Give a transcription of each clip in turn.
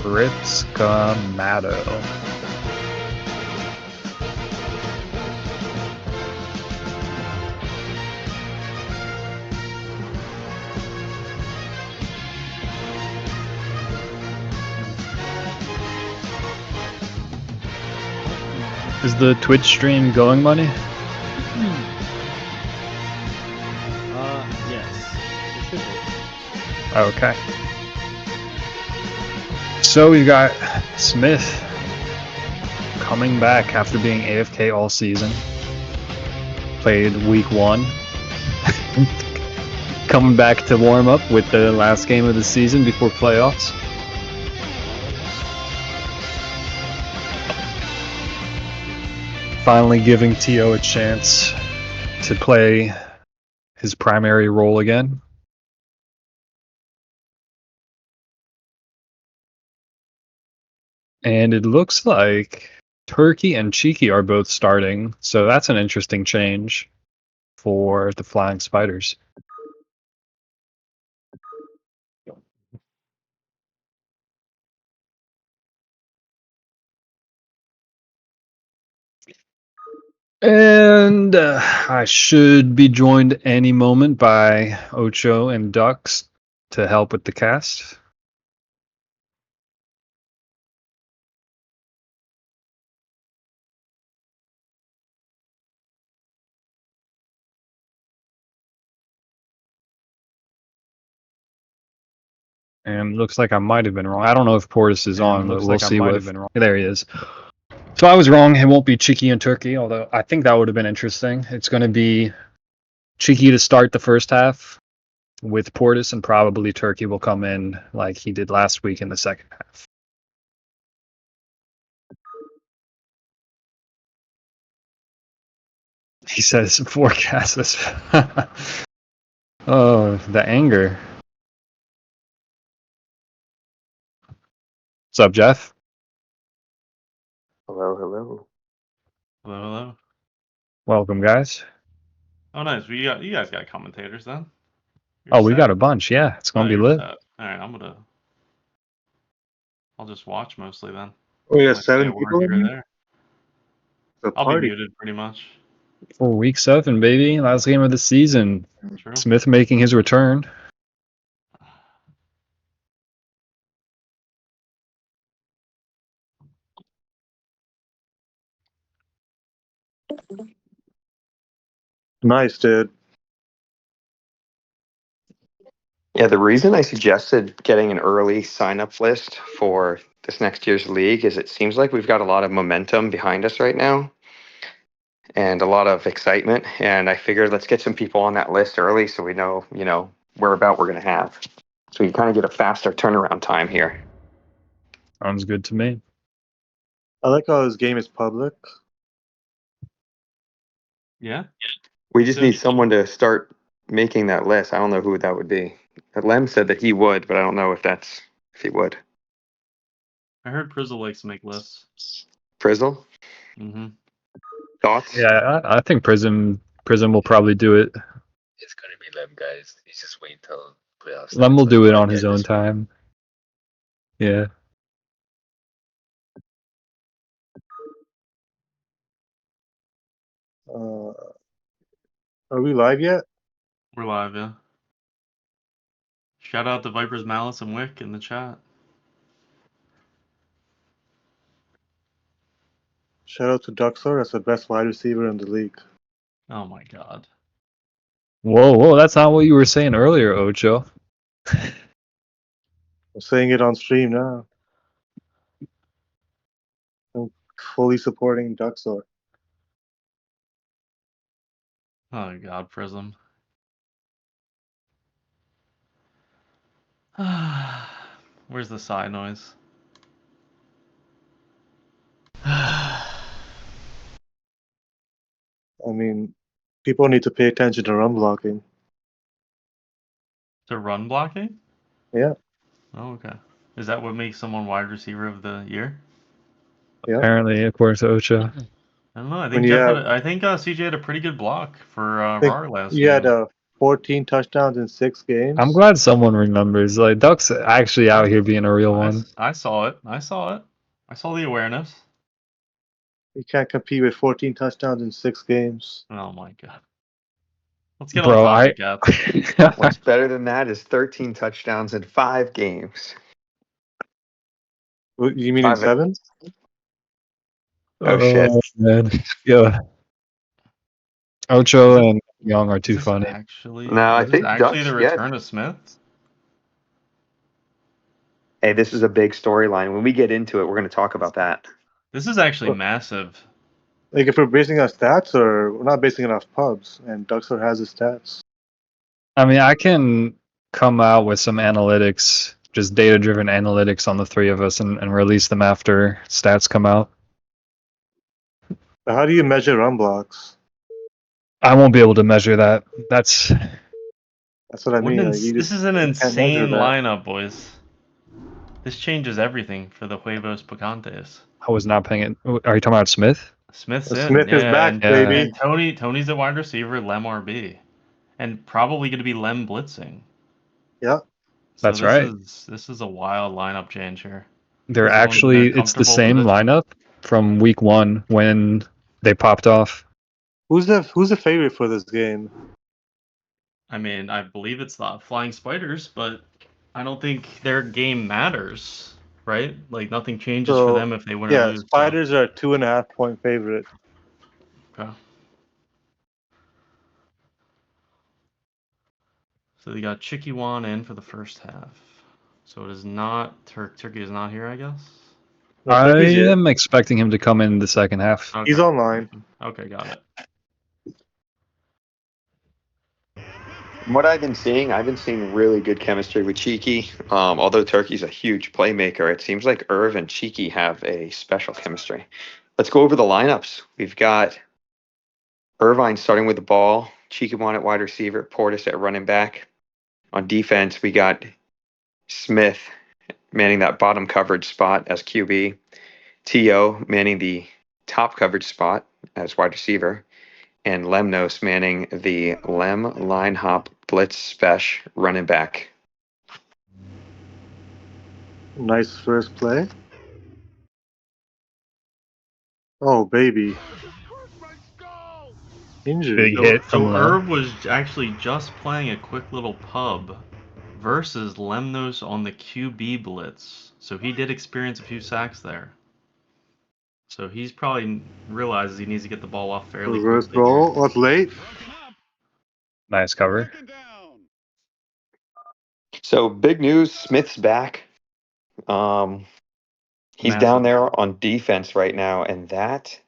Fritz Camato. Is the Twitch stream going, Money? Yes. It should be. Okay. So we've got Smith coming back after being AFK all season. Played week 1. Coming back to warm up with the last game of the season before playoffs. Finally giving T.O. a chance to play his primary role again. And it looks like Turkey and Cheeky are both starting, so that's an interesting change for the Flying Spiders. And I should be joined any moment by Ocho and Dux to help with the cast. And looks like I might have been wrong. I don't know if Portis is on, but we'll see what. There he is. So I was wrong. It won't be Cheeky and Turkey, although I think that would have been interesting. It's going to be Cheeky to start the first half with Portis, and probably Turkey will come in like he did last week in the second half. He says forecast this. Oh, the anger. What's up, Jeff? Hello, hello. Hello, hello. Welcome, guys. Oh, nice. You guys got commentators then? We got a bunch. Yeah, it's gonna be lit. All right, I'll just watch mostly then. We got Like, 7 people in here? there. It's a I'll be party. muted pretty much. For week 7, baby, last game of the season. True. Smith making his return. Nice, dude. Yeah, the reason I suggested getting an early sign-up list for this next year's league is it seems like we've got a lot of momentum behind us right now and a lot of excitement. And I figured let's get some people on that list early so we know, whereabout we're going to have. So you kind of get a faster turnaround time here. Sounds good to me. I like how this game is public. Yeah? We just need someone to start making that list. I don't know who that would be. Lem said that he would, but I don't know if he would. I heard Prizzle likes to make lists. Frizzle? Mm-hmm. Thoughts? Yeah, I think Prism will probably do it. It's gonna be Lem, guys. He's just waiting till playoffs. Lem will do it on his own time. Yeah. Are we live yet? We're live, yeah. Shout out to Vipers Malice and Wick in the chat. Shout out to Duxor. That's the best wide receiver in the league. Oh my god. Whoa, that's not what you were saying earlier, Ocho. I'm saying it on stream now. I'm fully supporting Duxor. Oh god, Prism. Where's the sigh noise? I mean, people need to pay attention to run blocking. To run blocking? Yeah. Oh, okay. Is that what makes someone wide receiver of the year? Yeah. Apparently, of course, Ocho. I don't know. I When think you Jeff have- had I think CJ had a pretty good block for think Rar last You game. had a 14 touchdowns in 6 games. I'm glad someone remembers. Like Duck's actually out here being a real one. I saw it. I saw it. I saw the awareness. You can't compete with 14 touchdowns in 6 games. Oh my god. Let's get Bro, on topic, Gats. What's better than that is 13 touchdowns in 5 games. What, you mean in 7? Oh, shit. Man. Yeah. Ocho and Young are too Is this funny. Actually, No, I is think this actually Ducks the get- return of Smith? Hey, this is a big storyline. When we get into it, we're going to talk about that. This is actually massive. Like if we're basing on stats, or we're not basing it off pubs, and Duxford has his stats. I mean, I can come out with some analytics, just data-driven analytics on the three of us and release them after stats come out. But how do you measure run blocks? I won't be able to measure that. That's That's what I mean. Like, This is an can't measure insane that. lineup, boys. This changes everything for the Huevos Picantes. I was not paying it. Are you talking about Smith? Smith's Well, in. Smith is yeah, back, and, baby. and Tony's at wide receiver, Lem RB. And probably going to be Lem blitzing. Yeah. So That's right. This is a wild lineup change here. They're Is someone actually, in a it's the comfortable same position? lineup from week 1 when they popped off. Who's the favorite for this game? I mean, I believe it's the Flying Spiders, but I don't think their game matters, right? Like nothing changes for them if they win or Yeah, lose. Spiders are a 2.5 point favorite. So. Okay. So they got Chikiwan in for the first half. So it is not Turkey is not here, I guess. No, I Turkey's here. am expecting him to come in the second half. Okay. He's online. Okay, got it. From what I've been seeing really good chemistry with Cheeky. Although Turkey's a huge playmaker, it seems like Irv and Cheeky have a special chemistry. Let's go over the lineups. We've got Irvine starting with the ball, Cheeky one at wide receiver, Portis at running back. On defense, we got Smith manning that bottom coverage spot as QB, T.O. manning the top coverage spot as wide receiver, and Lemnos manning the Lem line hop blitz special running back. Nice first play. Oh, baby. Injury. Big hit So from Lem. Irv was actually just playing a quick little pub versus Lemnos on the QB blitz. So he did experience a few sacks there. So he's probably realizes he needs to get the ball off fairly Reverse quickly. roll. What's late? Nice cover. So big news, Smith's back. He's Massive. down there on defense right now, and that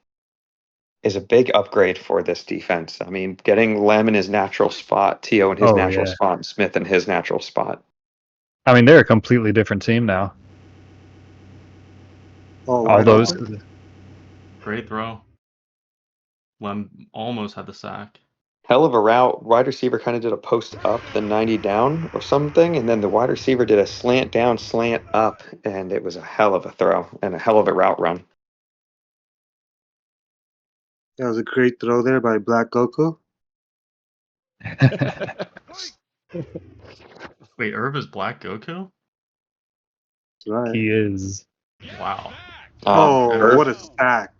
is a big upgrade for this defense. I mean, getting Lem in his natural spot, T.O. in his Oh, natural yeah. spot, and Smith in his natural spot. I mean, they're a completely different team now. Oh, All wide those. open. Great throw. Lem almost had the sack. Hell of a route. Wide receiver kind of did a post up, then 90 down or something, and then the wide receiver did a slant down, slant up, and it was a hell of a throw and a hell of a route run. That was a great throw there by Black Goku. Wait, Irv is Black Goku? That's right. He is. Wow. Oh, what a sack.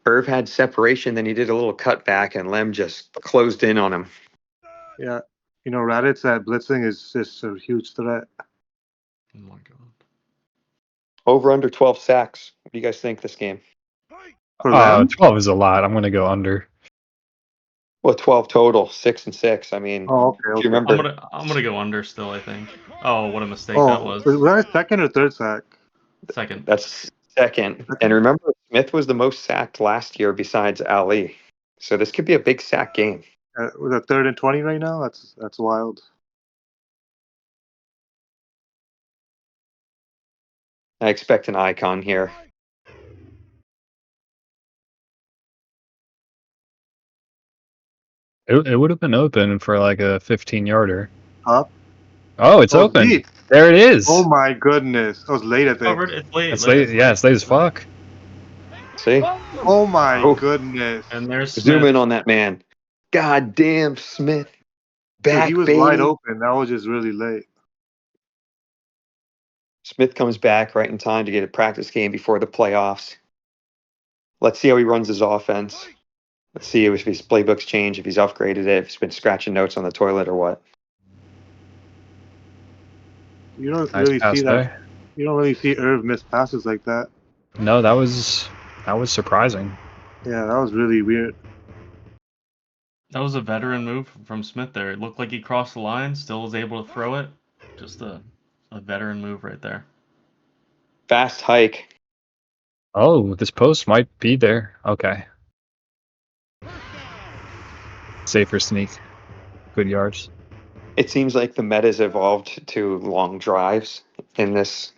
Irv had separation, then he did a little cutback, and Lem just closed in on him. Yeah. You know, Raditz, that blitzing is just a huge threat. Oh my god. Over under 12 sacks. What do you guys think this game? For them? 12 is a lot. I'm going to go under. Well, 12 total, 6 and 6. I mean, Oh, okay. do okay. you remember? I'm gonna go under still, I think. Oh, what a mistake Oh, that was. was that a second or third sack? Second. That's second. And remember, Smith was the most sacked last year besides Ali. So this could be a big sack game. Was that 3rd and 20 right now? That's wild. I expect an icon here. It would have been open for like a 15-yarder. Up. Oh, it's open. Deep. There it is. Oh my goodness. It was late, I think. Covered. It's late. It's late. Yeah, it's late as fuck. See? Oh my Oh. goodness. And there's Zoom Smith. in on that man. God damn, Smith. back, he was baby. wide open. That was just really late. Smith comes back right in time to get a practice game before the playoffs. Let's see how he runs his offense. Let's see if his playbook's changed, if he's upgraded it, if he's been scratching notes on the toilet or what. You don't Nice really pass see that. there. You don't really see Irv miss passes like that. No, that was surprising. Yeah, that was really weird. That was a veteran move from Smith there. It looked like he crossed the line, still was able to throw it. Just a veteran move right there. Fast hike. Oh, this post might be there. Okay. Safer sneak. Good yards. It seems like the meta's evolved to long drives in this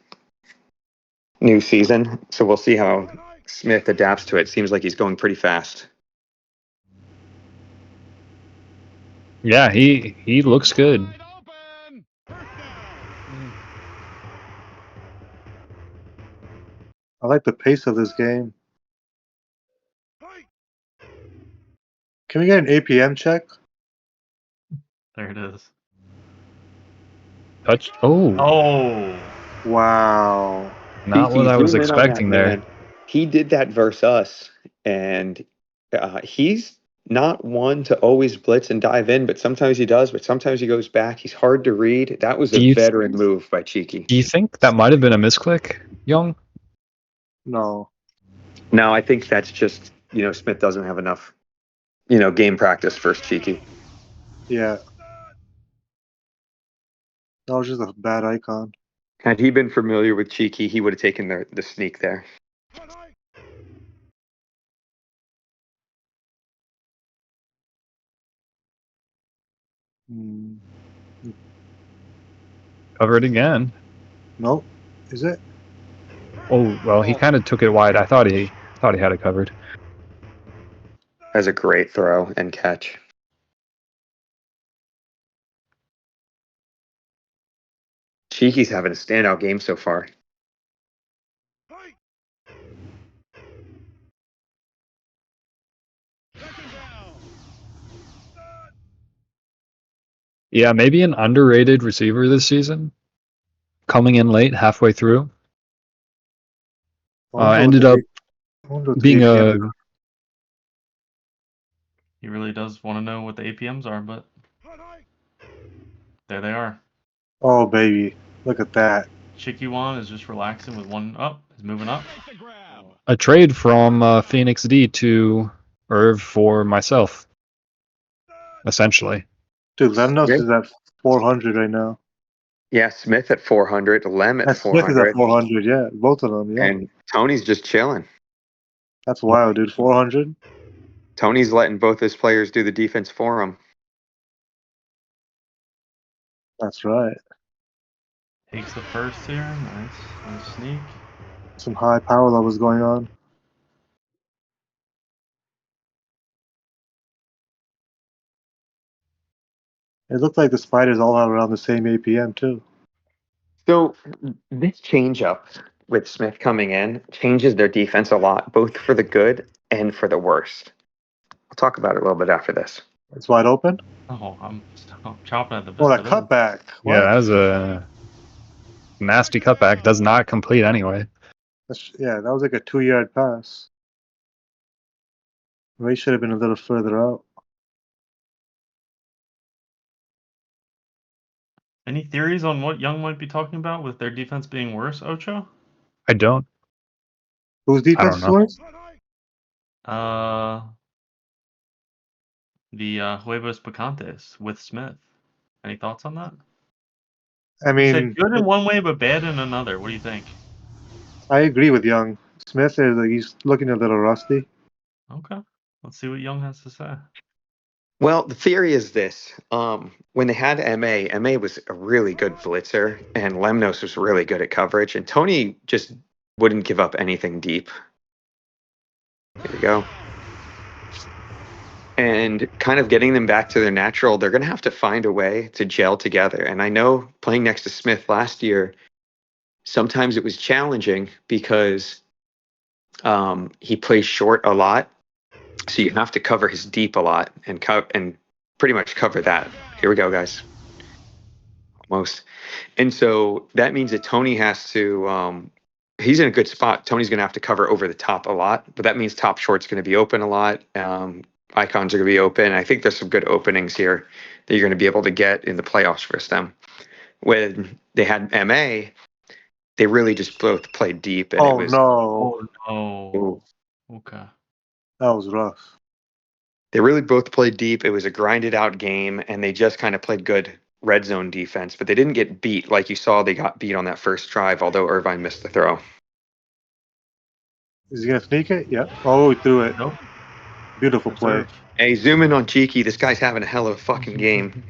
new season. So we'll see how Smith adapts to it. Seems like he's going pretty fast. Yeah, he looks good. I like the pace of this game. Can we get an APM check? There it is. Touch. Oh, Oh, Wow. not what Beefy, I was zoom in on that expecting there. man. He did that versus us, and he's not one to always blitz and dive in, but sometimes he does, but sometimes he goes back. He's hard to read. That was Do a you veteran move by Cheeky. Do you think that might have been a misclick, Young? No. No, I think that's just, Smith doesn't have enough, game practice versus Cheeky. Yeah. That was just a bad icon. Had he been familiar with Cheeky, he would have taken the sneak there. Hmm. Cover it again. Nope. Is it? Oh well, he kind of took it wide. I thought he had it covered. That's a great throw and catch. Cheeky's having a standout game so far. Yeah, maybe an underrated receiver this season. Coming in late, halfway through. Ended up being a. he really does want to know what the APMs are, but there they are. Oh, baby. Look at that. Chikiwan is just relaxing with one up. He's moving up. A trade from Phoenix D to Irv for myself, essentially. Dude, Lemnos is at 400 right now. Yeah, Smith at 400, Lem at Smith 400. is at 400, yeah. Both of them, yeah. And Tony's just chilling. That's wild, dude. 400? Tony's letting both his players do the defense for him. That's right. Takes the first here. Nice sneak. Some high power levels going on. It looked like the Spiders all have around the same APM, too. So this change up with Smith coming in changes their defense a lot, both for the good and for the worst. We'll talk about it a little bit after this. It's wide open? Oh, I'm chopping at the bit. Oh, that cutback. What? Yeah, that was a nasty cutback. Does not complete anyway. Yeah, that was like a 2-yard pass. Ray should have been a little further out. Any theories on what Young might be talking about with their defense being worse, Ocho? I don't. Whose defense is know. worse? The Huevos Picantes with Smith. Any thoughts on that? I You said mean, good in one way, but bad in another. What do you think? I agree with Young. Smith is he's looking a little rusty. Okay, let's see what Young has to say. Well, the theory is this. When they had MA was a really good blitzer, and Lemnos was really good at coverage, and Tony just wouldn't give up anything deep. Here we go. And kind of getting them back to their natural, they're going to have to find a way to gel together. And I know playing next to Smith last year, sometimes it was challenging because he plays short a lot. So you have to cover his deep a lot and pretty much cover that Here we go, guys. Almost. And so that means that Tony has to. He's in a good spot. Tony's going to have to cover over the top a lot, but that means top short's going to be open a lot. Icons are going to be open. I think there's some good openings here that you're going to be able to get in the playoffs for them. When they had MA, they really just both played deep, and it Oh was no, Oh, okay. that was rough. they really both played deep. It was a grinded out game, and they just kind of played good red zone defense, but they didn't get beat like you saw. They got beat on that first drive, although Irvine missed the throw. Is he gonna sneak it? Yeah. Oh, he threw it. Nope. Beautiful play. Observe. Hey, zoom in on Cheeky. This guy's having a hell of a fucking game.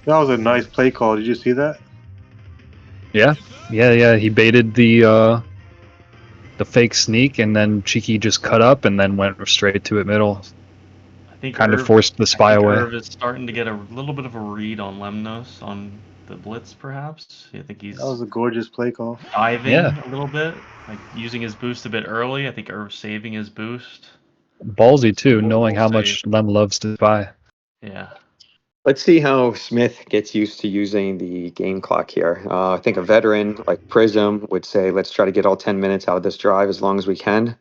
That was a nice play call. Did you see that? Yeah. He baited the fake sneak, and then Cheeky just cut up and then went straight to it middle. I think Kind of Irv- forced the spy I think away. Irv is starting to get a little bit of a read on Lemnos on the blitz, perhaps. I think he's That was a gorgeous play call. diving Yeah. a little bit, like using his boost a bit early. I think Irv's saving his boost. Ballsy too, We'll- knowing we'll how see. much Lem loves to spy. Yeah. Let's see how Smith gets used to using the game clock here. I think a veteran like Prism would say, let's try to get all 10 minutes out of this drive as long as we can.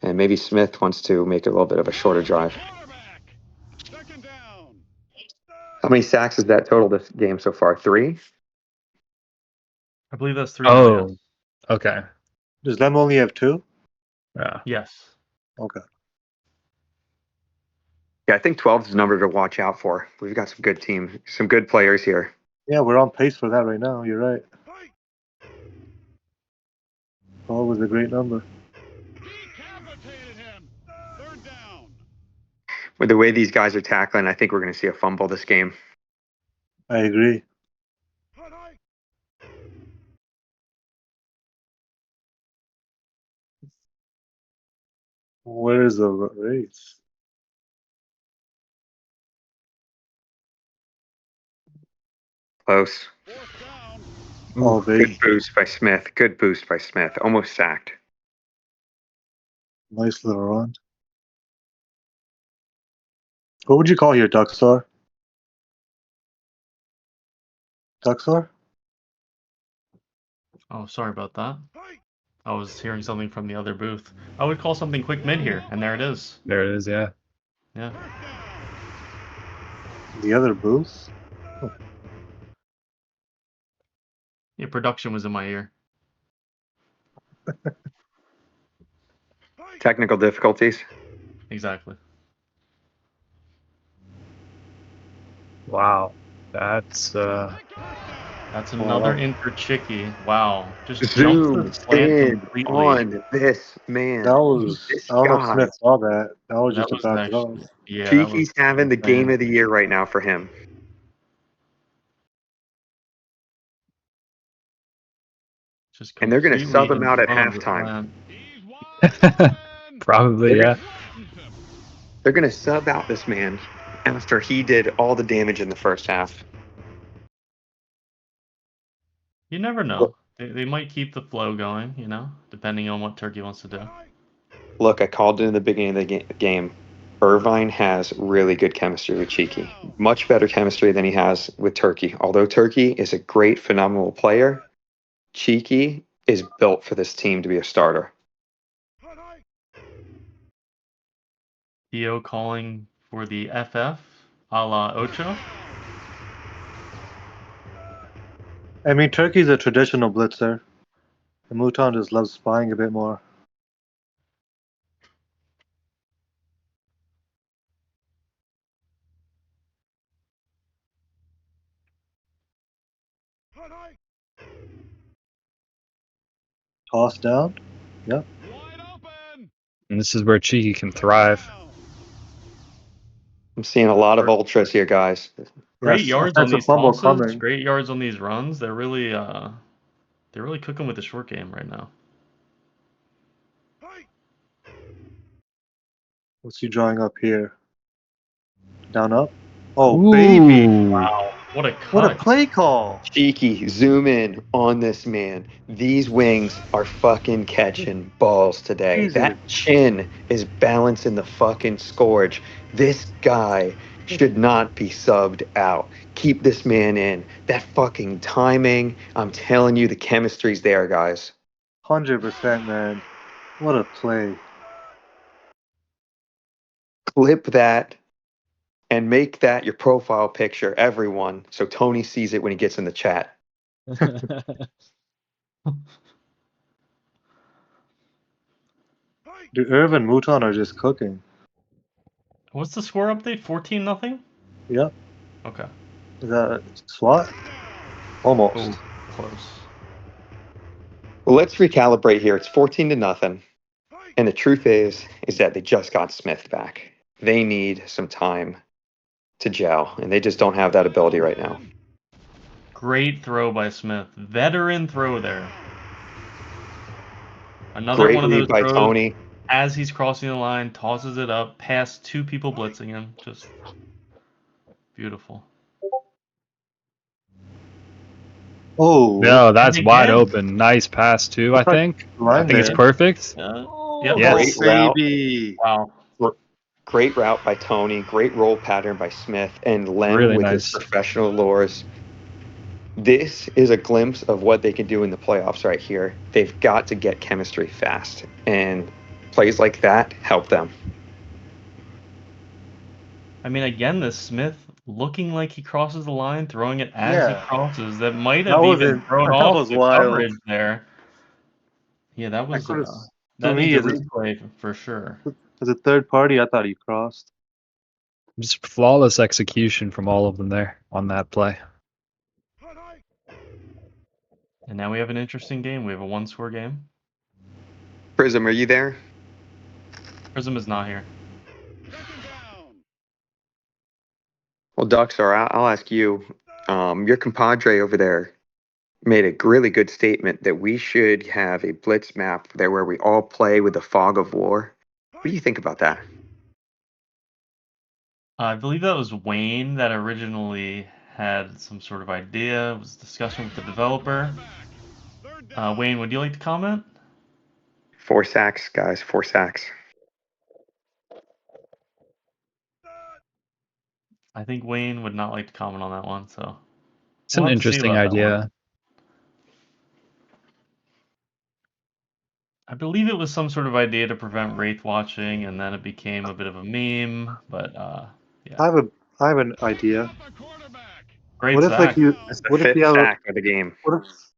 And maybe Smith wants to make it a little bit of a shorter drive. How many sacks is that total this game so far? 3? I believe that's 3 Oh. now, yes. Okay. Does Lem only have 2? Yeah. Yes. Okay. Yeah, I think 12 is a number to watch out for. We've got some good team, some good players here. Yeah, we're on pace for that right now. You're right. 12 was a great number. With the way these guys are tackling, I think we're going to see a fumble this game. I agree. Where is the race? Close. Oh, baby. Good boost by Smith. Good boost by Smith. Almost sacked. Nice little run. What would you call here, Duckstar? Duckstar? Oh, sorry about that. I was hearing something from the other booth. I would call something quick mid here, and there it is. There it is, yeah. Yeah. The other booth? Yeah, production was in my ear. Technical difficulties. Exactly. Wow. That's another in for Chicky. Wow. Just Zoom jumps the slant in completely. on this man. That was. This I don't know if guy. Smith saw that. That was That just was a bad actually, throw. yeah. Cheeky's that was having the insane. game of the year right now for him. Just And they're going to completely sub him in out at front of the halftime. slant. probably, yeah. They're going to sub out this man after he did all the damage in the first half. You never know. They might keep the flow going, depending on what Turkey wants to do. Look, I called it in the beginning of the game. Irvine has really good chemistry with Cheeky. Much better chemistry than he has with Turkey. Although Turkey is a great, phenomenal player, Cheeky is built for this team to be a starter. Theo calling for the FF a la Ocho. I mean, Turkey's a traditional blitzer. And Mouton just loves spying a bit more. Toss down. Yep. And this is where Cheeky can thrive. I'm seeing a lot of ultras here, guys. Great Yes, yards on offensive these fumble tosses. coming. Great yards on these runs. They're really cooking with the short game right now. What's he drawing up here? Down up. Oh, Ooh. baby. Wow. What a cut. What a play call. Cheeky, zoom in on this man. These wings are fucking catching balls today. Jesus. That chin is balancing the fucking scourge. This guy should not be subbed out. Keep this man in. That fucking timing. I'm telling you, the chemistry's there, guys. 100%, man. What a play. Clip that and make that your profile picture, everyone, so Tony sees it when he gets in the chat. Dude, Irv and Mouton are just cooking. What's the score update? 14-0? Yep. Okay. Is that SWAT? Almost. Oh, close. Well, let's recalibrate here. It's 14-0. And the truth is that they just got Smith back. They need some time to gel, and they just don't have that ability right now. Great throw by Smith. Veteran throw there. Another Great one of lead those by throws. Tony. As he's crossing the line, tosses it up past two people blitzing him. Just beautiful. Oh. No, that's And wide again. open. Nice pass too, I think. I Line think it's there. perfect. Yep. Yes. Great route. baby. Wow. Great route by Tony. Great roll pattern by Smith. And Lem Really with his nice. professional lures. This is a glimpse of what they can do in the playoffs right here. They've got to get chemistry fast. And plays like that help them. I mean, again, this Smith looking like he crosses the line, throwing it as he crosses. That might have even thrown that off was the wild. coverage there. Yeah, that was. To That me, needs a as replay for sure. a third party, I thought he crossed. Just flawless execution from all of them there on that play. And now we have an interesting game. We have a one-score game. Prism, are you there? Prism is not here. Well, Duxar, I'll ask you. Your compadre over there made a really good statement that we should have a blitz map there where we all play with the fog of war. What do you think about that? I believe that was Wayne that originally had some sort of idea, was discussing with the developer. Wayne, would you like to comment? 4 sacks, guys. 4 sacks. I think Wayne would not like to comment on that one, so It's we'll an have to see interesting about that one. idea. I believe it was some sort of idea to prevent wraith watching, and then it became a bit of a meme. But yeah, I have an idea. great What if sack. That's the 5th sack of the game.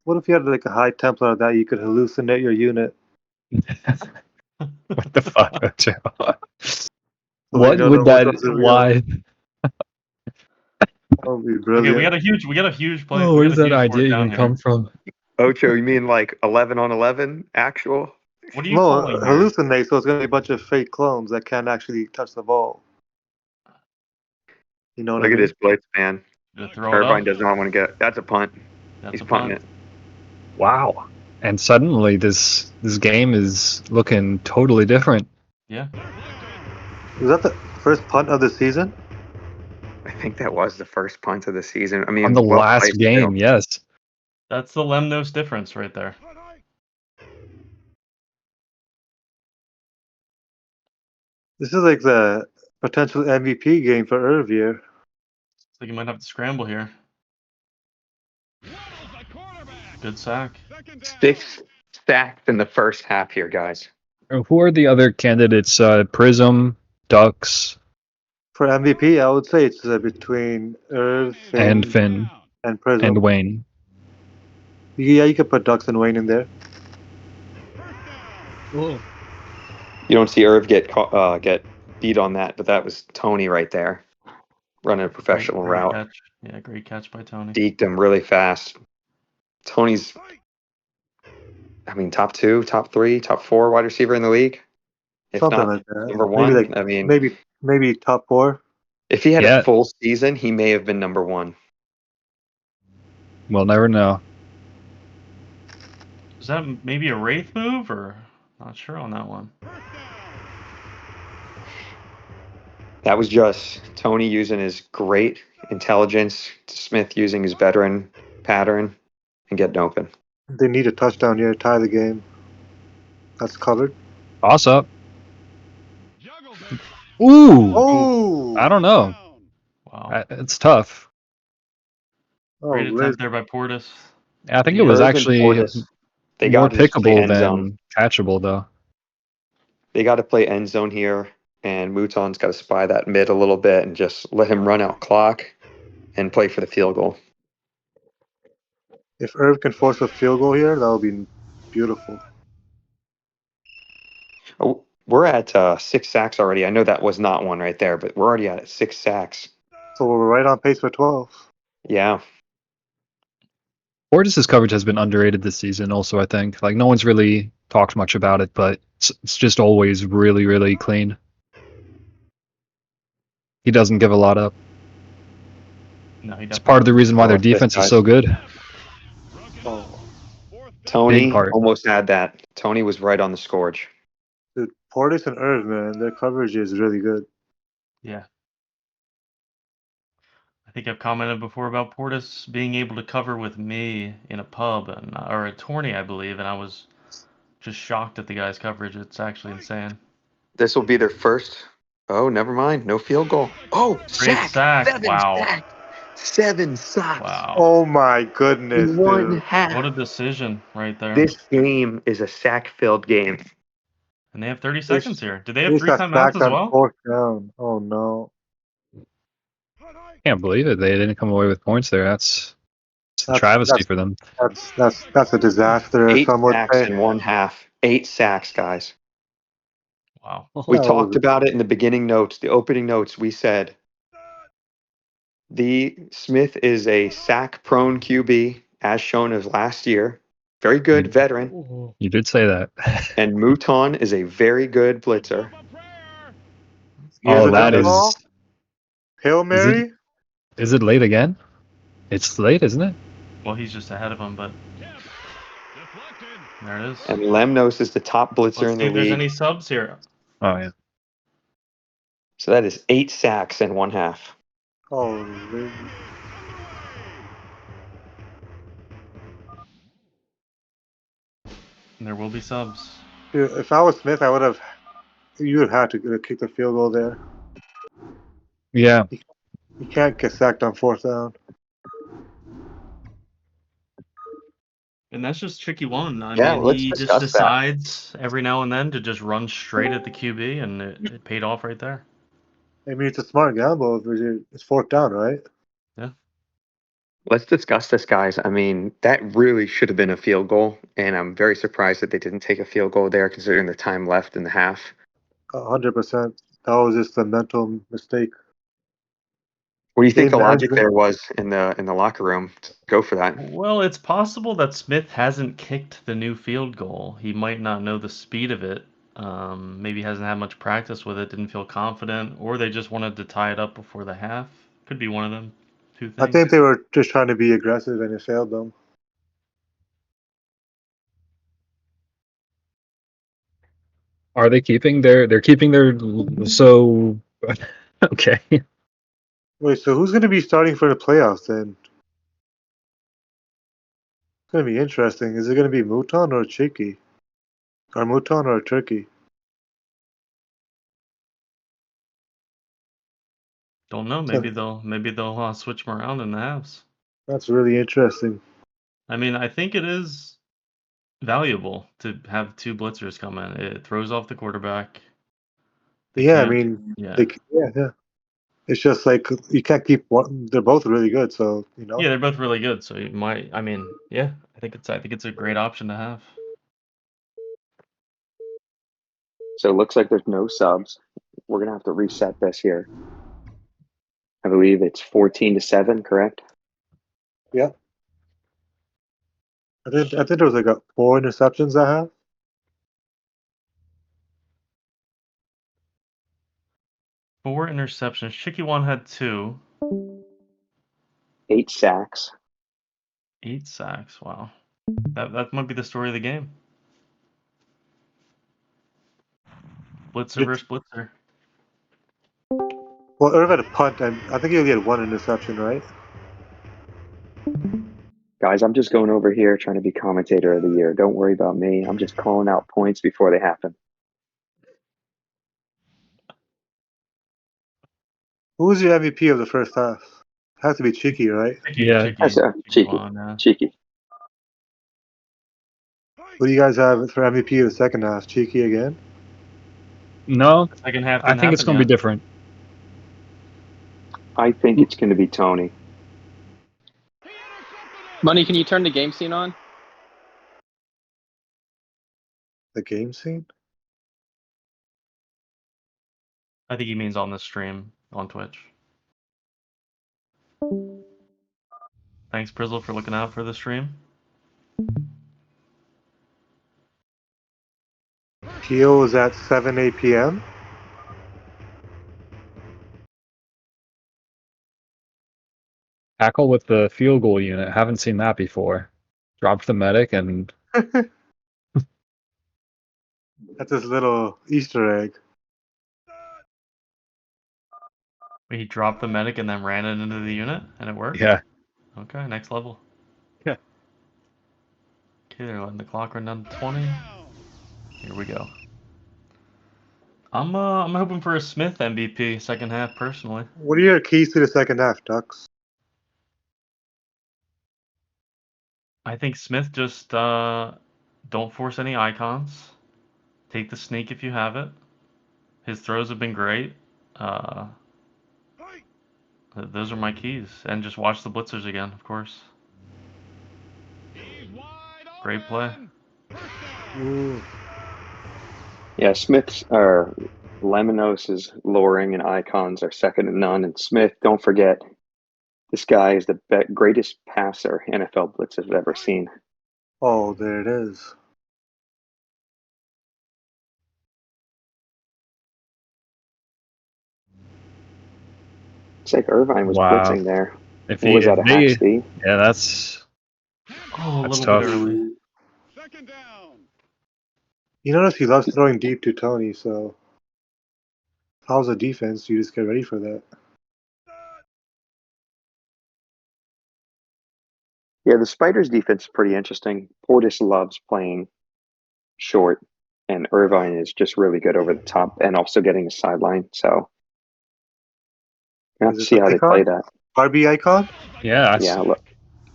What if you had like a high Templar that you could hallucinate your unit? What the fuck, Ocho? So What they don't would know that? what's real. Why? That would be Okay, brilliant. we got a huge play. Oh, We where got does a that huge board idea down even here. come from? Ocho, you mean like 11 on 11 actual? What are you No, calling here? hallucinate, so it's going to be a bunch of fake clones that can't actually touch the ball. You know what Look I at mean? this blitz, man. To throw it Irvine up. does not want to get. That's a punt. That's He's a punting punt. it. Wow. And suddenly this game is looking totally different. Yeah. Was that the first punt of the season? I think that was the first punt of the season. I mean, On the well last played game, still. yes. That's the Lemnos difference right there. This is like the potential MVP game for Irv here. So you might have to scramble here. Good sack. 6 sacks in the first half here, guys. Who are the other candidates? Prism, Ducks, For MVP, I would say it's between Irv, and Finn, and Prism. and Wayne. Yeah, you could put Ducks and Wayne in there. You don't see Irv get beat on that, but that was Tony right there, running a professional Great route. catch. Yeah, great catch by Tony. Deked him really fast. Tony's, I mean, top 2, top 3, top 4 wide receiver in the league. If Something not like that. number 1, Maybe I mean, maybe top 4. if he had Yeah. a full season, he may have been number 1. We'll never know. Is that maybe a wraith move, or not sure on that one? That was just Tony using his great intelligence, Smith using his veteran pattern, and getting open. They need a touchdown here to tie the game. That's covered. Toss up. Ooh. Oh! I don't know. Wow. It's tough. Oh, Great Liz. attempt there by Portis. I think it was Irv and actually Portis, they more got to just play pickable end zone. than catchable, though. They got to play end zone here, and Mouton's got to spy that mid a little bit and just let him run out clock and play for the field goal. If Irv can force a field goal here, that would be beautiful. Oh, we're at 6 sacks already. I know that was not one right there, but we're already at 6 sacks. So we're right on pace for 12. Yeah. Portis' coverage has been underrated this season. Also, I think like no one's really talked much about it, but it's just always really, really clean. He doesn't give a lot up. No, he It's part of the reason why I their like this, defense is guys. so good. Oh, Tony Big part. almost had that. Tony was right on the scourge. dude, Portis and Irv, man, their coverage is really good. Yeah. I think I've commented before about Portis being able to cover with me in a pub or a tourney, I believe, and I was just shocked at the guy's coverage. It's actually insane. This will be their first. Oh, never mind. No field goal. Oh, Great sack. sack. 7 Wow. sacks. 7 sacks. Wow. Oh my goodness, In one dude. half. What a decision right there. This game is a sack-filled game. And they have 30 seconds here. Do they have They 3 got timeouts sacked as on well? 4th down. Oh no. Can't believe it. They didn't come away with points there. It's a That's travesty for them. that's a disaster, as 8 some would sacks say. in one half. 8 sacks, guys. Wow. We That talked was- about it in the beginning notes, the opening notes. We said the Smith is a sack-prone QB, as shown as last year. Very good veteran. You did say that. And Mouton is a very good blitzer. Here's Oh, a that jump is. ball. Hail Is it- Mary. Is it late again? It's late, isn't it? Well, he's just ahead of him, but there it is. And Lemnos is the top blitzer Let's in see the if there's league. any subs here. Oh yeah. So that is 8 sacks in one half. Oh, Liz. And there will be subs. Dude, if I was Smith, I would have. You would have to kick the field goal there. Yeah. You can't get sacked on 4th down. And that's just tricky one. I Yeah, mean, let's he just discuss that. decides every now and then to just run straight at the QB, and it paid off right there. I mean, it's a smart gamble. It's 4th down, right? Let's discuss this, guys. I mean, that really should have been a field goal, and I'm very surprised that they didn't take a field goal there, considering the time left in the half. 100%. That was just a mental mistake. What do you think Game the logic management. there was in the locker room to go for that? Well, it's possible that Smith hasn't kicked the new field goal. He might not know the speed of it. Maybe hasn't had much practice with it, didn't feel confident, or they just wanted to tie it up before the half. Could be one of them. Two I things. think they were just trying to be aggressive and it failed them. Are they keeping their? They're keeping their. So. Okay. Wait, so who's going to be starting for the playoffs then? It's going to be interesting. Is it going to be Mouton or Chicky? Or Mouton or Turkey? Don't know. Maybe they'll switch them around in the halves. That's really interesting. I mean, I think it is valuable to have 2 blitzers come in. It throws off the quarterback. They Yeah, I can't- mean, yeah. yeah. It's just like you can't keep one. They're both really good, so you know. Yeah, they're both really good. So you might. I mean, yeah. I think it's a great option to have. So it looks like there's no subs. We're gonna have to reset this here. I believe it's 14-7, correct? Yeah. I think there was like 4 interceptions I have. 4 interceptions. Chicky one had 2. 8 sacks. 8 sacks. Wow. That might be the story of the game. Blitzer versus blitzer. Well, Irv had a punt, and I think he only had 1 interception, right? Guys, I'm just going over here trying to be commentator of the year. Don't worry about me. I'm just calling out points before they happen. Who was your MVP of the first half? Has to be Cheeky, right? Yeah. That's cheeky. Vaughn, yeah. Cheeky. What do you guys have for MVP of the second half? Cheeky again? No, Second half I didn't think it's happen going to be yet. different. I think it's going to be Tony. Money, can you turn the game scene on? The game scene? I think he means on the stream on Twitch. Thanks, Prizzle, for looking out for the stream. Keo was at 7, 8 p.m. Tackle with the field goal unit. Haven't seen that before. Dropped the medic and That's his little Easter egg. He dropped the medic and then ran it into the unit, and it worked? yeah. Okay, next level. Yeah. Okay, they're letting the clock run down to 20. Here we go. I'm hoping for a Smith MVP second half personally. What are your keys to the second half, Ducks? I think Smith just don't force any icons. Take the sneak if you have it. His throws have been great. Those are my keys. And just watch the blitzers again, of course. Great play. Ooh. Yeah, Smith's or Lemonos's lowering and icons are second to none. And Smith, don't forget, this guy is the greatest passer NFL blitz has ever seen. Oh, there it is. It's like Irvine was Wow. blitzing there. If What was that, a hack they, speed? yeah, that's Oh, a That's little tough. bit early. You notice he loves throwing deep to Tony, so how's the defense? You just get ready for that. Yeah, the Spiders defense is pretty interesting. Portis loves playing short, and Irvine is just really good over the top and also getting a sideline. So we'll have Is to this see an how they icon? play that. RB icon? yeah. Yeah, look,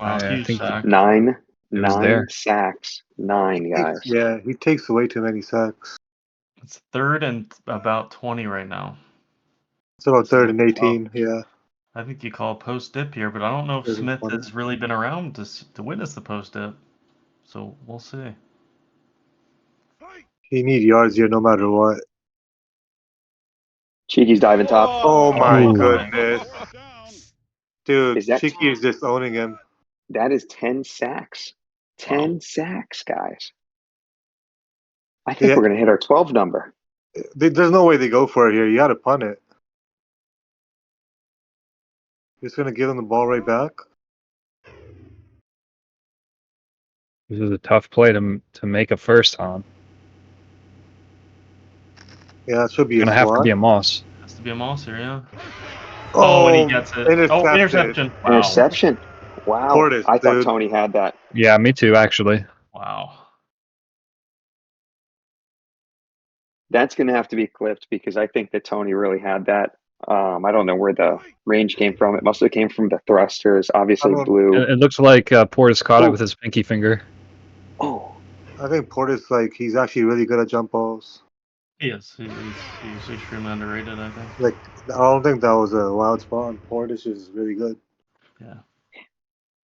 Wow, I huge think sack. nine was there. sacks, 9 guys. Yeah, he takes way too many sacks. It's third and about 20 right now. It's about This is third a and 18. Yeah. I think you call post dip here, but I don't know if Third and Smith 20. has really been around to witness the post dip. So we'll see. He need yards here no matter what. Cheeky's diving top. Oh my Ooh. goodness. Dude, Is that- Cheeky is just owning him. That is 10 sacks. 10 sacks, guys. I think Yeah. we're going to hit our 12 number. There's no way they go for it here. You gotta punt it. Just gonna give him the ball right back. This is a tough play to make a first on. Yeah, it should be Gonna a have to slot. be a Moss. Has to be a Moss here, yeah. Oh, And he gets it. intercepted. Oh, interception. Wow. Interception. Wow. Portis, I thought dude. Tony had that. Yeah, me too, actually. Wow. That's going to have to be clipped because I think that Tony really had that. I don't know where the range came from. It must have came from the thrusters. Obviously, I don't- blue. It looks like Portis caught Oh. it with his pinky finger. Oh, I think Portis, he's actually really good at jump balls. He is. He's extremely underrated, I think. I don't think that was a wild spot on Portis. Is really good. Yeah.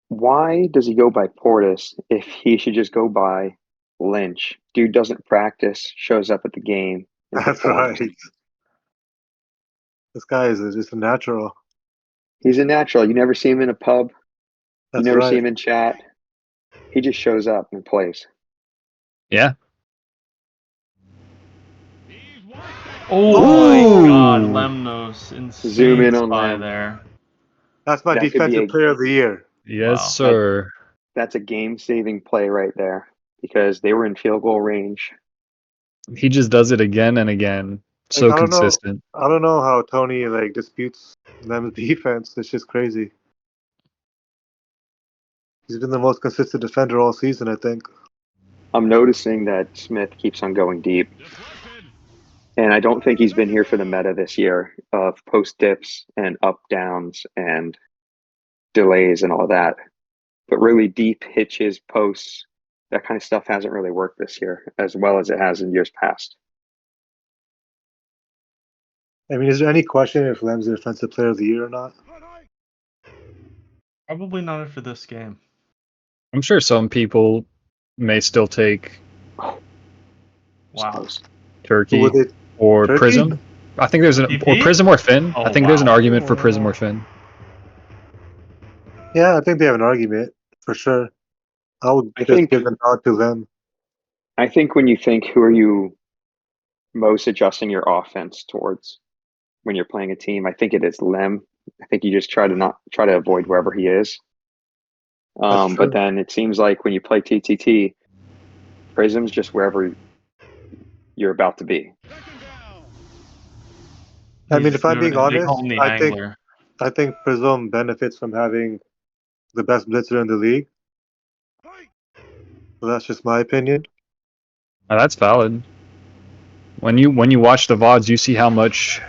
why does he go by Portis if he should just go by Lynch? Dude doesn't practice, shows up at the game. and That's performs. right. This guy is just a natural. He's a natural. You never see him in a pub. That's you never right. see him in chat. He just shows up and plays. Yeah. Oh my God, Lemnos, insane Zoom in on spy Lem. there. That's my That could be defensive a- player of the year. Yes, Wow. sir. That's a game-saving play right there because they were in field goal range. He just does it again and again. So I don't know. consistent. I don't know how Tony disputes them defense. It's just crazy. He's been the most consistent defender all season, I think. I'm noticing that Smith keeps on going deep. And I don't think he's been here for the meta this year of post dips and up downs and delays and all that. But really deep hitches, posts, that kind of stuff hasn't really worked this year as well as it has in years past. I mean, is there any question if Lem's the defensive player of the year or not? Probably not for this game. I'm sure some people may still take Wow. Turkey Who would it? or Turkey? Prism. I think there's an or PP? Prism or Finn. Oh, I think there's an wow. argument for Prism or Finn. Yeah, I think they have an argument for sure. I would I just think- give the nod to them. I think when you think who are you most adjusting your offense towards when you're playing a team, I think it is Lem. I think you just try to avoid wherever he is. That's true. But then it seems like when you play TTT, Prism's just wherever you're about to be. I mean, if I'm being honest, the I think angler. Prism benefits from having the best blitzer in the league. So that's just my opinion. That's valid. When you watch the VODs, you see how much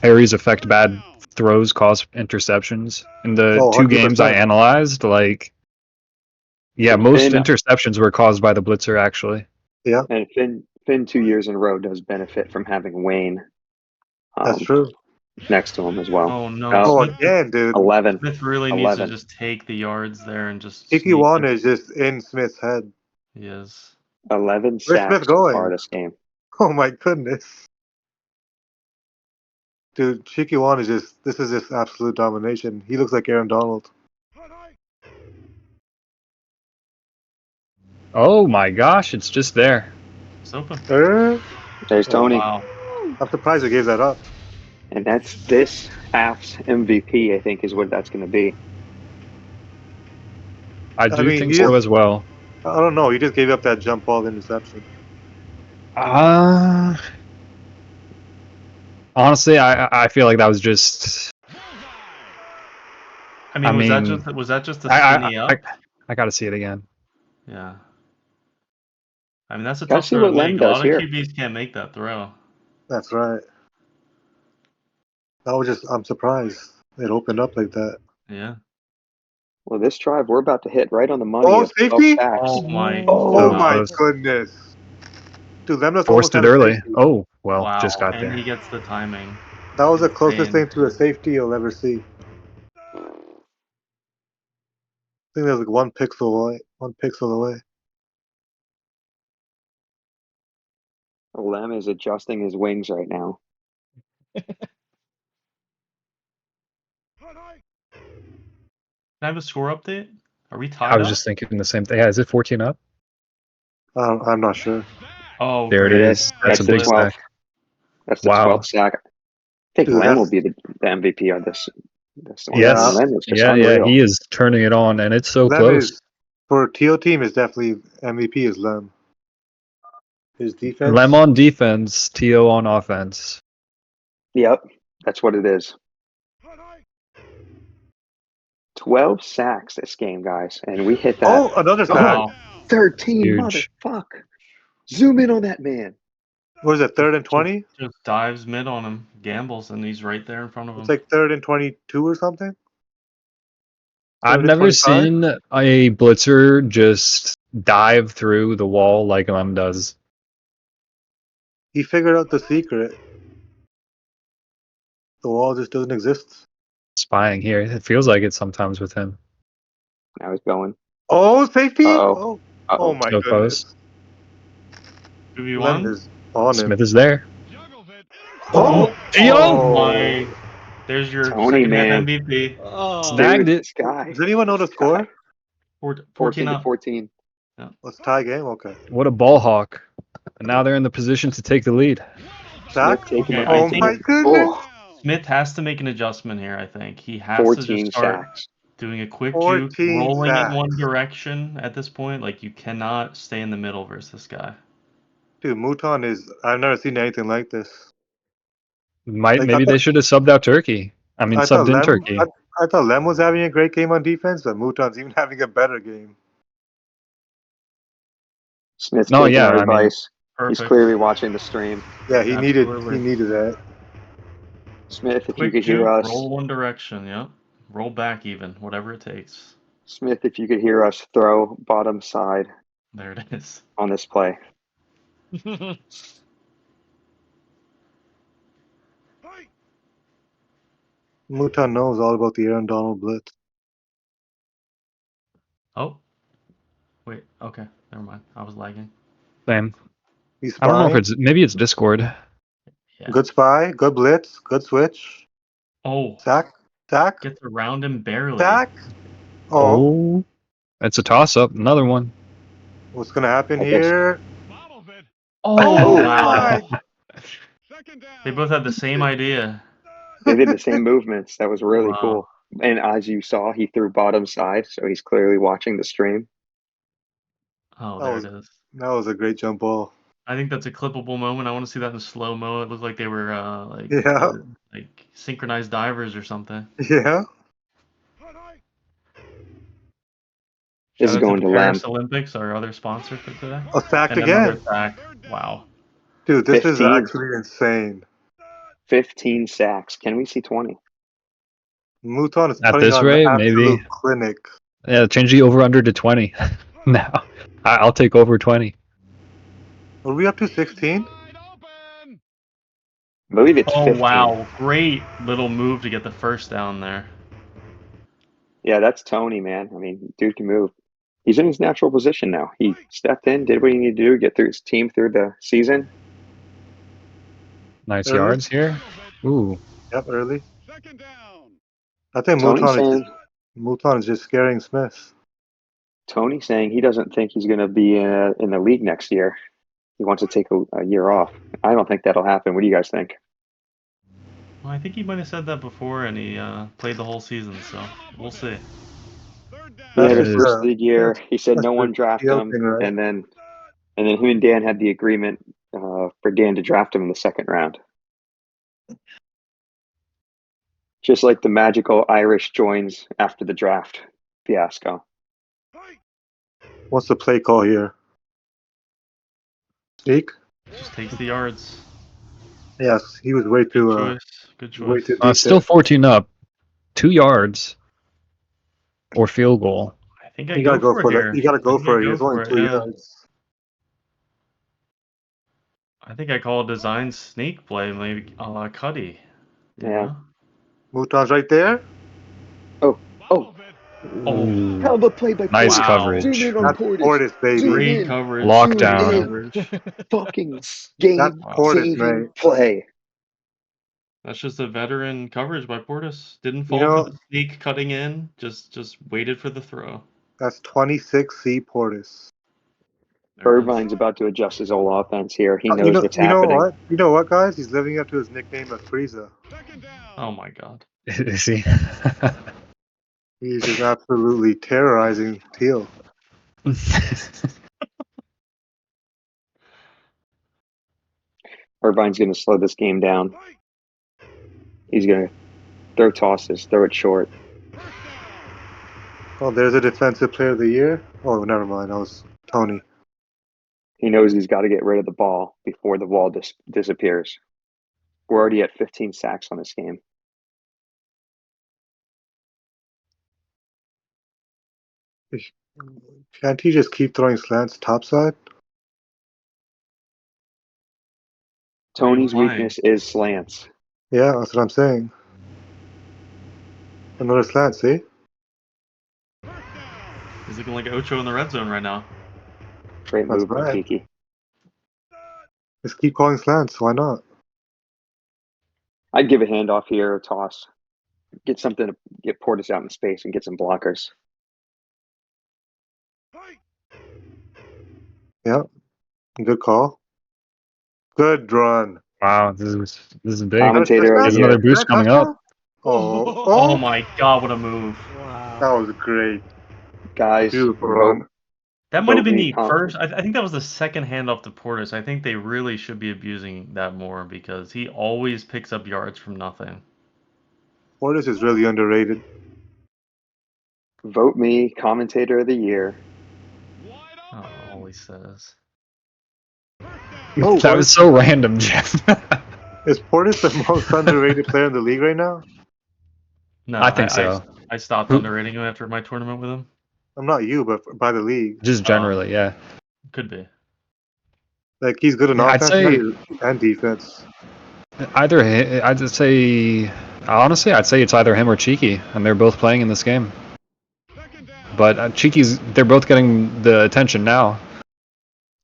parries affect bad throws, cause interceptions. In the Oh, two games I 100%. analyzed, like, yeah, And most Finn- interceptions were caused by the blitzer, actually. Yeah, And Finn 2 years in a row does benefit from having Wayne that's true. next to him as well. Oh no. Oh, Smith, again, dude. 11. Smith really needs 11. to just take the yards there and just Tiki sneak Wan the- is just in Smith's head. He is. 11 Where's sacks Smith so going? far this game. Oh my goodness. Dude, Cheeky Wan is this is just absolute domination. He looks like Aaron Donald. Oh my gosh, it's just there. It's open. There's Oh, Tony. Wow. I'm surprised they gave that up. And that's this half's MVP, I think, is what that's going to be. I do mean, think he so is- as well. I don't know. He just gave up that jump ball interception. Honestly, I feel like that was just. I mean, I mean, was that just a skinny up? I gotta see it again. Yeah. I mean, that's a Gotta tough see throw to what Lem make. A lot does of here. QBs can't make that throw. That's right. I'm surprised it opened up like that. Yeah. Well, this drive, we're about to hit right on the money Oh, of 12 safety? sacks. Oh my. Oh So my close. goodness. Dude, Lemnos Forced almost it had a early. safety. Oh, well, Wow. just got And there. he gets the timing. That was the closest Insane. thing to a safety you'll ever see. I think there's like 1 pixel away. Lem is adjusting his wings right now. Can I have a score update? Are we tied I was up? just thinking the same thing. Yeah, is it 14 up? I'm not sure. Oh, There it great. is. That's a the big 12th. stack. That's the Wow. 12th sack. I think Dude, Lem will that's- be the MVP on this one. Yes. Lem is just Yeah, unreal. he is turning it on, and it's so Lem close. is, for TO team, is definitely MVP is Lem. His defense. Lem on defense, T.O. on offense. Yep, that's what it is. 12 sacks this game, guys, and we hit that. Oh, another sack. Wow. 13, Huge. motherfuck. Zoom in on that man. What is it, 3rd and 20? Just dives mid on him, gambles, and he's right there in front of him. It's like 3rd and 22 or something? I've 3rd and never 25? seen a blitzer just dive through the wall like Lem does. He figured out the secret. The wall just doesn't exist. Spying here. It feels like it sometimes with him. Now he's going. Oh, safety? Uh-oh. Oh my So goodness. close. Lem 2v1. is on him. Smith is there. Oh, T.O. Oh my. There's your Tony, second-hand man. MVP. Snagged Dude, it. This guy. does anyone know the This guy. score? 14 to up. 14. Let's tie game? Okay. What a ball hawk. And now they're in the position to take the lead. Sack? Smith taking Okay, the I Oh think- my goodness. Oh, Smith has to make an adjustment here, I think. He has to 14 just start sacks. doing a quick juke, 14 rolling sacks. in one direction at this point. Like, you cannot stay in the middle versus this guy. Dude, Mouton is. I've never seen anything like this. Maybe I they thought- should have subbed out Turkey. I mean, I thought subbed in Lem, Turkey. I thought Lem was having a great game on defense, but Mouton's even having a better game. Smith No, taking yeah, our I mean- advice. He's Perfect. clearly watching the stream. Yeah, he needed Absolutely. that. Smith, if you Quick could hear juke, us, roll one direction, yep. Roll back even, whatever it takes. Smith, if you could hear us, throw bottom side There it is. on this play. Mutan knows all about the Aaron Donald blitz. Oh. Wait, okay. Never mind. I was lagging. Same. He's I don't know if spying. it's maybe it's Discord. Yeah. Good spy, good blitz, good switch. Oh. Sack, sack, Gets around him barely. sack. Oh, Oh, it's a toss up. Another one. what's gonna happen I guess- here? Oh, my! wow. They both had the same idea. They did the same movements. That was really Wow. cool. And as you saw, he threw bottom side, so he's clearly watching the stream. Oh, That there was- it is. That was a great jump ball. I think that's a clippable moment. I want to see that in slow mo. It looked like they were Yeah. like synchronized divers or something. Yeah. This Shout is out going to to the Lamb. Paris Olympics, our other sponsor for today. A sack And another again. sack. Wow. Dude, this is 15. actually insane. 15 sacks. Can we see 20? Mutan is At putting this on rate, an absolute maybe. clinic. Yeah, change the over under to 20. Now, I'll take over 20. Are we up to 16? I believe it's Oh 15. wow, great little move to get the first down there. Yeah, that's Tony, man. I mean, dude can move. He's in his natural position now. He stepped in, did what he needed to do, get through his team through the season. Nice Early? yards here. Ooh, Yep, early. I think Tony's saying, Mutan is just scaring Smith. Tony saying he doesn't think he's going to be in the league next year. He wants to take a year off. I don't think that'll happen. What do you guys think? Well, I think he might have said that before, and he played the whole season, so we'll see. He had That his is- first league year. He said that's no the one draft deal him, thing, right? and then him and Dan had the agreement for Dan to draft him in the second round. Just like the magical Irish joins after the draft fiasco. What's the play call here? Sneak? Just takes the yards. Yes, he was way Good too. choice. Good Way choice. too deep still there. 14 up. 2 yards or field goal. I think I You gotta go for here. that. You gotta I go think I for it. go It's only for it, 2 yeah. yards. I think I call a design sneak play, maybe a la Cuddy. You Yeah. know? Mutan's right there. Oh, Oh, hell of a play by Nice Portis. coverage. Zoom in on That's Portis. Portis, baby. Zoom great in. coverage. Lockdown. Great coverage. Fucking That's game Portis, saving mate. play. That's just a veteran coverage by Portis. Didn't You fall know- for the sneak cutting in. Just waited for the throw. That's 26C Portis. There it is. Irvine's about to adjust his whole offense here. He knows You know, what's you know happening. what? You know what, guys? He's living up to his nickname of Frieza. Oh my god. Is he? He's just absolutely terrorizing Teal. Irvine's going to slow this game down. He's going to throw tosses, throw it short. Oh, there's a defensive player of the year. Oh, never mind. That was Tony. He knows he's got to get rid of the ball before the ball disappears. We're already at 15 sacks on this game. Can't he just keep throwing slants topside? Tony's Why? weakness is slants. Yeah, that's what I'm saying. Another slant, see? He's looking like Ocho in the red zone right now. Great That's move by right. Kiki. Just keep calling slants. Why not? I'd give a handoff here, a toss. Get something to get Portis out in space and get some blockers. Yeah. Good call. Good run. Wow, this is big. Commentator of There's the another year. boost coming up. Oh, Oh my god, what a move. That was great. Guys, Beautiful vote. run. That might have been Vote me the com- first. I think that was the second handoff to Portis. I think they really should be abusing that more because he always picks up yards from nothing. Portis is really underrated. Vote me commentator of the year. Oh, all he says. Oh, That what? was so random, Jeff. Is Portis the most underrated player in the league right now? No, I think so. I stopped Who- underrating him after my tournament with him. I'm not you, but by the league. Just generally, yeah. Could be. Like he's good in I'd offense say and defense. I'd say honestly, I'd say it's either him or Cheeky, and they're both playing in this game. But they're both getting the attention now.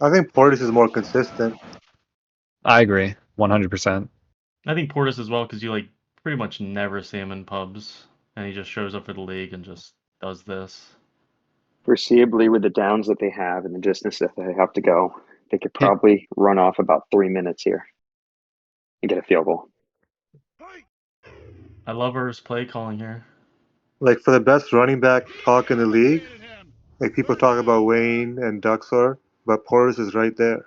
I think Portis is more consistent. I agree, 100%. I think Portis as well because you like pretty much never see him in pubs, and he just shows up for the league and just does this. Foreseeably, with the downs that they have and the distance that they have to go, they could probably run off about 3 minutes here and get a field goal. I love her play calling here. Like for the best running back talk in the league, like people talk about Wayne and Duxor, but Portis is right there.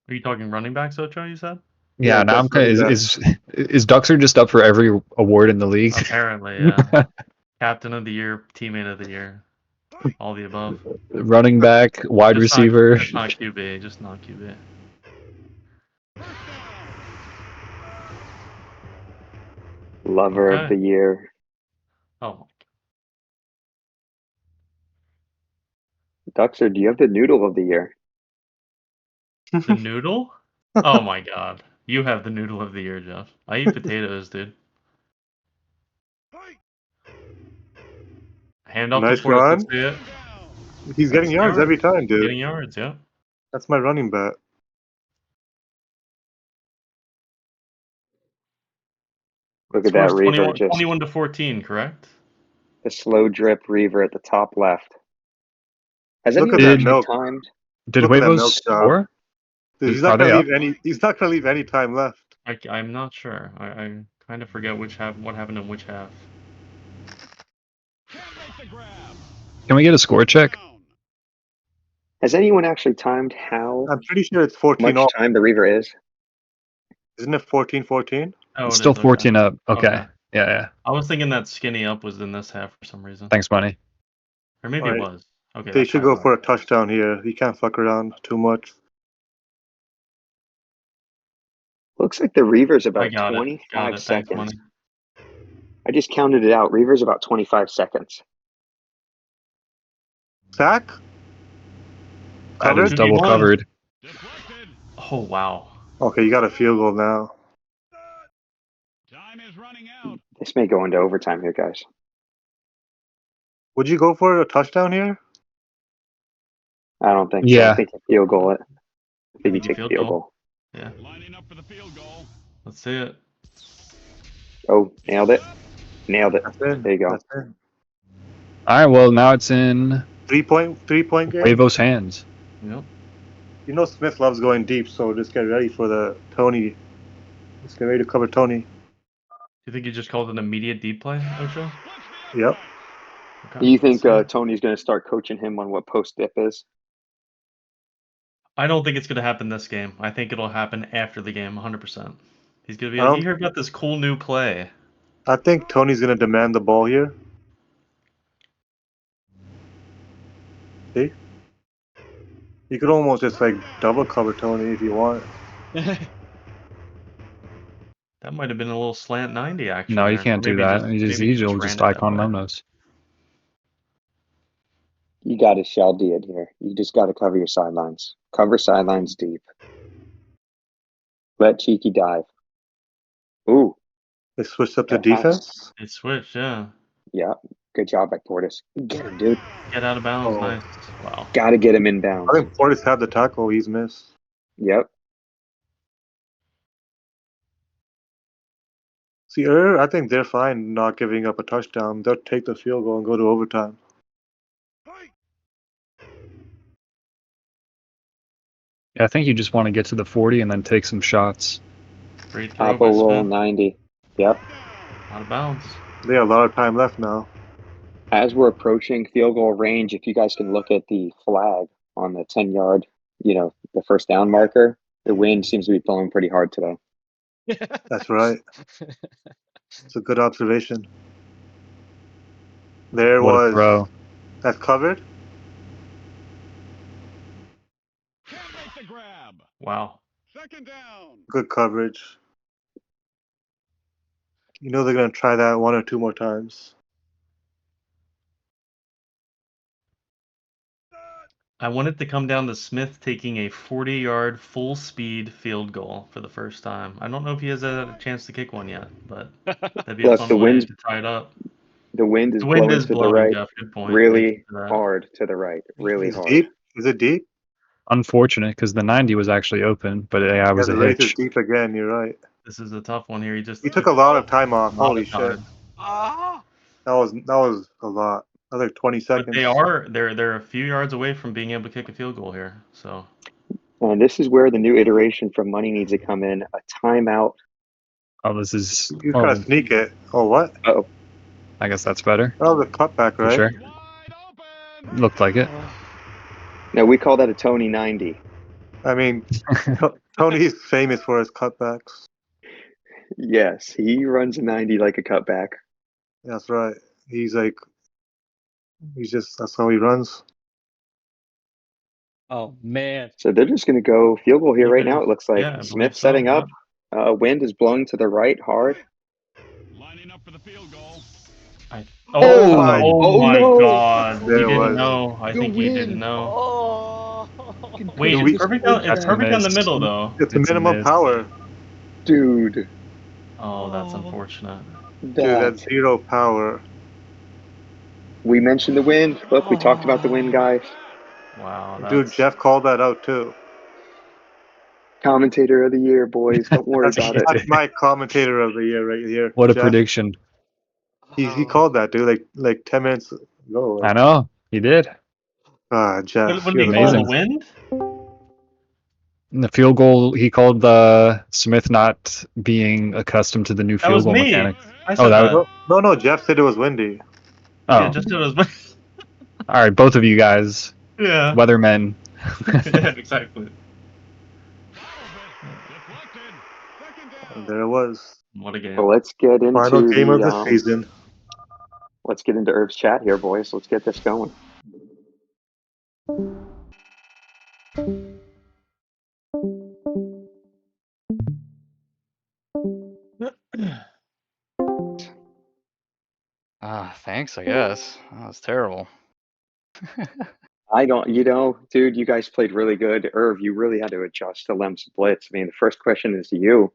Are you talking running backs, Ocho? You said. Yeah, now I'm best kind running of back. is Duxer just up for every award in the league? Apparently, yeah. Captain of the year, teammate of the year, all the above. Running back, wide Just receiver. just not QB. Just not QB. Lover of Okay. the year. Oh, Duxer, do you have the noodle of the year? the noodle? Oh my god. You have the noodle of the year, Jeff. I eat potatoes, dude. Hand off Nice to Portis. run. Let's see it. He's getting That's yards every time, dude. Getting yards, yeah. That's my running back. Look at that Scores Reaver, 21, just 21 to 14, correct? the slow drip Reaver at the top left. Has Look anyone at that actually milk. timed? Did Look at that Huevos milk job. score? Dude, he's Are not gonna they leave any. He's not gonna leave any time left. I'm not sure. I kind of forget what happened in which half. Can we get a score check? Has anyone actually timed how I'm pretty sure it's 14 much all. time the Reaver is? Isn't it 14-14? Oh, It's it still is, okay. 14 up. Okay. Okay. Yeah. I was thinking that skinny up was in this half for some reason. Thanks, Money. Or maybe it Alright. was. Okay. They that should ties go up. for a touchdown here. He can't fuck around too much. Looks like the Reaver's I about got it. 25 Thanks, seconds. money. I just counted it out. Reaver's about 25 seconds. Sack? That is Covered? double 2v1. covered. Oh wow. Okay, you got a field goal now. This may go into overtime here, guys. Would you go for a touchdown here? I don't think so. Yeah. I think you field goal it. I think you You take field field goal. goal. Yeah. Let's see it. Oh, nailed it. Nailed it. That's in. There you go. That's in. All right. Well, now it's in 3-point game. Huevos' hands. Yep. You know Smith loves going deep, so just get ready for the Tony. Just get ready to cover Tony. Do you think you just called an immediate deep play, Ocho? Yep. Okay. Do you think let's see it. Tony's going to start coaching him on what post dip is? I don't think it's gonna happen this game. I think it'll happen after the game, 100%. He's gonna be I like, don't- "You heard about this cool new play?" I think Tony's gonna demand the ball here. See? You could almost just like double cover Tony if you want. That might have been a little slant 90 action. No, you there. can't Or do maybe that. He'll maybe he just ran it that icon way. no-nos. You got to shell D it here. You just got to cover your sidelines. Cover sidelines deep. Let Cheeky dive. Ooh, They switched up to that pass. defense. It switched, yeah. Yeah, good job by Portis. Get him, dude. Get out of bounds, Oh. nice. Wow. Got to get him inbounds. I think Portis had the tackle. He's missed. Yep. See, I think they're fine not giving up a touchdown. They'll take the field goal and go to overtime. Yeah, I think you just want to get to the 40 and then take some shots. Great throw Apple by roll Smith. 90. Yep. Out of bounds. They have a lot of time left now. As we're approaching field goal range, if you guys can look at the flag on the 10-yard, the first down marker, the wind seems to be blowing pretty hard today. That's right. It's a good observation. There What a was. throw. That's covered. Wow. Good coverage. You know they're gonna try that one or two more times. I want it to come down to Smith taking a 40-yard full-speed field goal for the first time. I don't know if he has a chance to kick one yet, but that'd be a Plus, fun way to tie it up. the wind is The wind blowing is to the blowing, right, Jeff. Good point. Thank you really for that. hard to the right, really It's hard. deep. Is it deep? Unfortunate because the 90 was actually open, but yeah, it was Yeah, a the race is hitch. deep again. You're right. This is a tough one here. He just He took a lot of time off. a lot Holy of shit. time. That was a lot. Another 20 But seconds. they're a few yards away from being able to kick a field goal here. So And this is where the new iteration from money needs to come in. A timeout. Oh, this is. You Oh, gotta sneak it. Oh, what? Oh, I guess that's better. That was a cutback, For right? sure. Looked like it. no, we call that a Tony 90. I mean, Tony's famous for his cutbacks. Yes, he runs a 90 like a cutback. That's right. That's how he runs. Oh man. So they're just going to go field goal here You right guys- now. It looks like yeah, I believe Smith so, setting yeah. up. Wind is blowing to the right hard. Oh my- Oh my no. God! There He it didn't was. know. I The think he win. didn't know. Oh. Wait, Do it's we- perfect on. It's That's a perfect on the miss. middle though. It's a It's a minimum miss. power. Dude, Oh, that's Oh. unfortunate. Dude, that. that's zero power. We mentioned the wind. Look, we talked about the wind, guys. Wow, that's Dude, Jeff called that out too. Commentator of the year, boys. Don't worry That's, about it. that's my commentator of the year right here. What a Jeff. prediction. He called that, dude, like 10 minutes ago. I know. He did. Jeff. What did you're he the call the Amazing. wind? In the field goal, he called Smith not being accustomed to the new That field was goal me. mechanic. I said that that. No, Jeff said it was windy. Oh, Yeah, just it was. all right. Both of you guys, Yeah. weathermen. Yeah, exactly. And there it was. What a game. Well, let's get into Final game of the the season. let's get into Irv's chat here, boys. Let's get this going. Thanks, I guess. That was terrible. I don't, dude, you guys played really good. Irv, you really had to adjust to Lem's blitz. I mean, the first question is to you.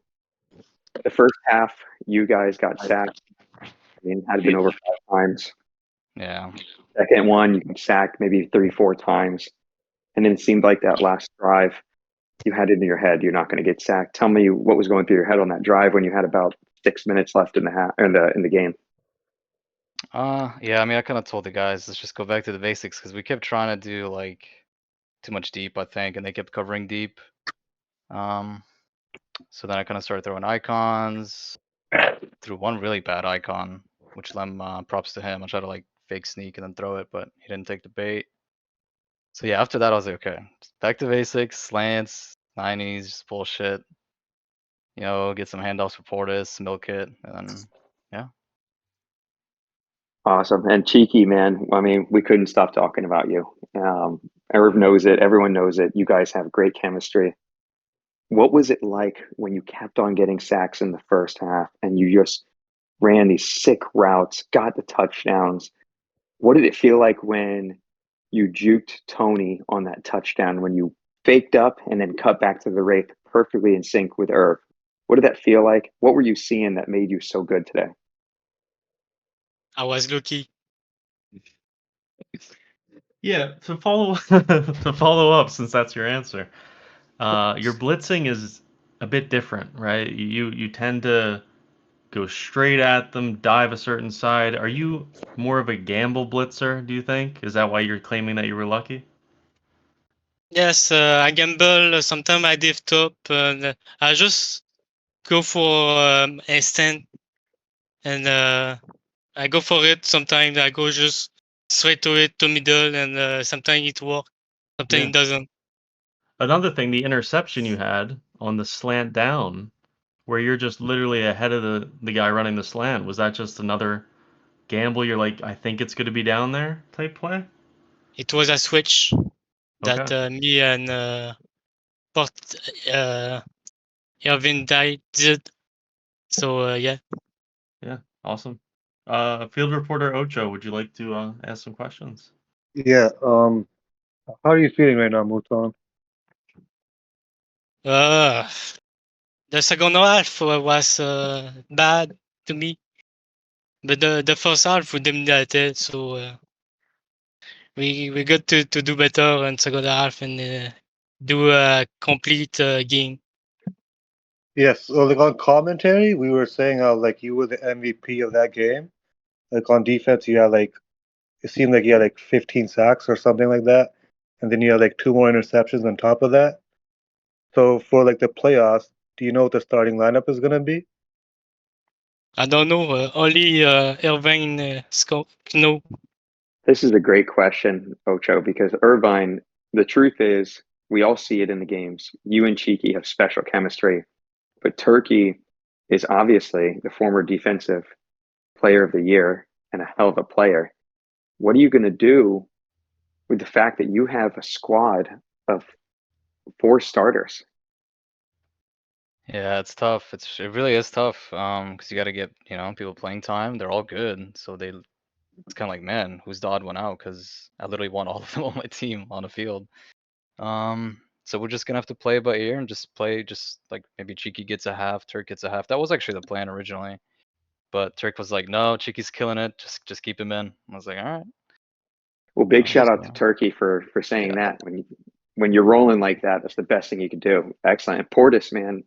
The first half, you guys got sacked. I mean, had been over 5 times. Yeah. Second one, you got sacked maybe 3-4 times. And then it seemed like that last drive, you had it in your head you're not going to get sacked. Tell me what was going through your head on that drive when you had about 6 minutes left in the game. Yeah, I mean, I kind of told the guys, let's just go back to the basics because we kept trying to do like too much deep, I think, and they kept covering deep. So then I kind of started throwing icons. Threw one really bad icon, which Lem props to him. I tried to like fake sneak and then throw it, but he didn't take the bait. So yeah, after that I was like, okay, just back to basics, slants, 90s, just bullshit. You know, get some handoffs for Portis, milk it, and then yeah. Awesome. And Cheeky, man, I mean, we couldn't stop talking about you. Irv knows it. Everyone knows it. You guys have great chemistry. What was it like when you kept on getting sacks in the first half and you just ran these sick routes, got the touchdowns? What did it feel like when you juked Tony on that touchdown, when you faked up and then cut back to the Wraith perfectly in sync with Irv? What did that feel like? What were you seeing that made you so good today? I was lucky. Yeah, to follow up, since that's your answer. Your blitzing is a bit different, right? You tend to go straight at them, dive a certain side. Are you more of a gamble blitzer, do you think? Is that why you're claiming that you were lucky? Yes, I gamble. Sometimes I div top. I just go for instant, and I go for it. Sometimes I go just straight to it, to middle, and sometimes it works. Sometimes Yeah. it doesn't. Another thing, the interception you had on the slant down, where you're just literally ahead of the guy running the slant, was that just another gamble your like I think it's going to be down there type play? It was a switch that Okay. me and Irvin did. So yeah. Yeah, awesome. Field reporter Ocho, would you like to ask some questions? Yeah. How are you feeling right now, Muton? The second half was bad to me, but the first half we dominated. So we got to do better in second half and do a complete game. Yes. So like on commentary, we were saying how like you were the MVP of that game. Like on defense, you had like it seemed like you had like 15 sacks or something like that, and then you had like 2 more interceptions on top of that. So for like the playoffs, do you know what the starting lineup is gonna be? I don't know. Only Irvin no. This is a great question, Ocho, because Irvine, the truth is, we all see it in the games. You and Cheeky have special chemistry, but Turkey is obviously the former defensive player of the year and a hell of a player. What are you going to do with the fact that you have a squad of 4 starters? Yeah, it's tough. It really is tough. Because you got to get people playing time. They're all good, so it's kind of like, man, who's the odd one out? Because I literally want all of them on my team on the field. So we're just gonna have to play it by ear and just play like maybe Cheeky gets a half, Turk gets a half. That was actually the plan originally, but Turk was like, no, Cheeky's killing it. Just keep him in. I was like, all right. Well, big shout out to So, Turkey for saying yeah. that. When you're rolling like that, that's the best thing you could do. Excellent. And Portis, man,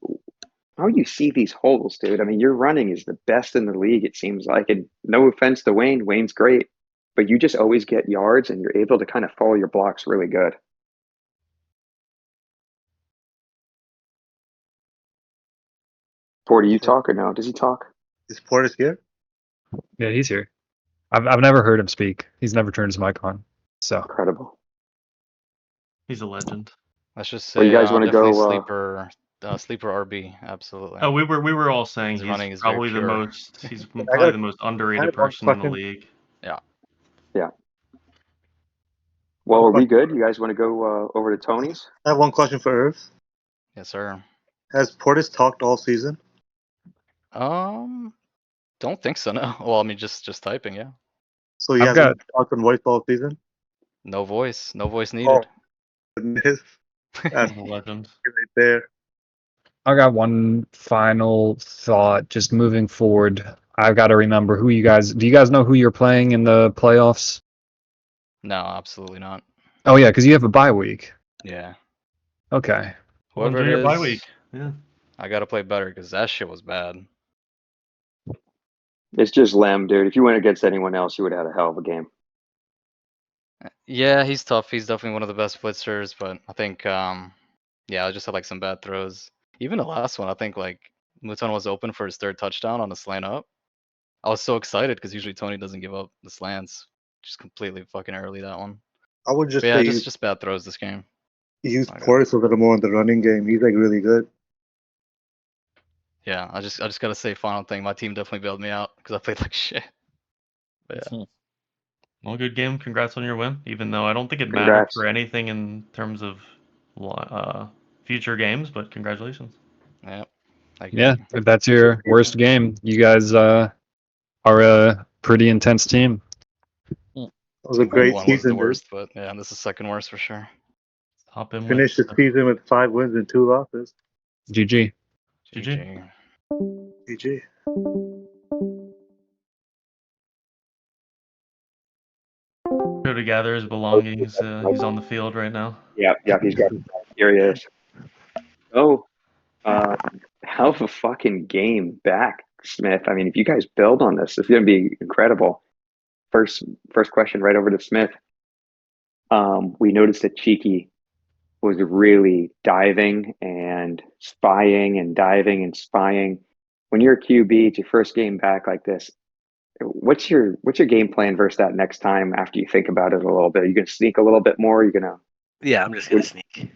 how you see these holes, dude? I mean, your running is the best in the league, it seems like. And no offense to Wayne, Wayne's great, but you just always get yards and you're able to kind of follow your blocks really good. Porter, you talk or no? Does he talk? Is Portis here? Yeah, he's here. I've never heard him speak. He's never turned his mic on. So Incredible. He's a legend. Let's just Well, say you guys want to definitely go? sleeper RB, absolutely. Oh, we were all saying His running he's is very probably the pure. most he's I probably got the most I underrated had one person in the question. league. Yeah. Yeah. Well, are we good? You guys want to go over to Tony's? I have one question for Irv. Yes, sir. Has Portis talked all season? Don't think so. No. Well, I mean, just typing. Yeah. So he I've hasn't got talked on voice all season? No voice. No voice Oh, needed. goodness. That's He's a legend. right there. one final thought. Just moving forward, I've got to remember who you guys. Do you guys know who you're playing in the playoffs? No, absolutely not. Oh yeah, because you have a bye week. Yeah. Okay. Well, Whoever enjoy it your bye is, week. Yeah. I gotta play better because that shit was bad. It's just Lem, dude. If you went against anyone else, you would have had a hell of a game. Yeah, he's tough. He's definitely one of the best blitzers, but I think yeah, I just had like some bad throws. Even the last one, I think like Muton was open for his 3rd touchdown on a slant up. I was so excited because usually Tony doesn't give up the slants. Just completely fucking early that one. I would just But yeah, say just bad throws this game. use Okay. Portis a little more in the running game. He's like really good. Yeah, I just gotta say final thing. My team definitely bailed me out because I played like shit. But yeah. Well, good game. Congrats on your win. Even though I don't think it mattered Congrats. for anything in terms of future games, but congratulations. Yeah. Yeah, if that's your worst game, you guys are a pretty intense team. It was a Week great 1 was the season, dude. worst, but yeah, this is second worst for sure. Hop in Finished the with season with 5 wins and 2 losses. GG. GG. GG. Go to gather his belongings. He's on the field right now. Yeah, he's got. Here he is. Oh, hell of a fucking game back, Smith. I mean, if you guys build on this, it's going to be incredible. First question, right over to Smith. We noticed that Cheeky was really diving and spying and diving and spying. When you're a QB, it's your first game back like this. What's your game plan versus that next time after you think about it a little bit? Are you going to sneak a little bit more? Are you going to? Yeah, I'm just gonna sneak.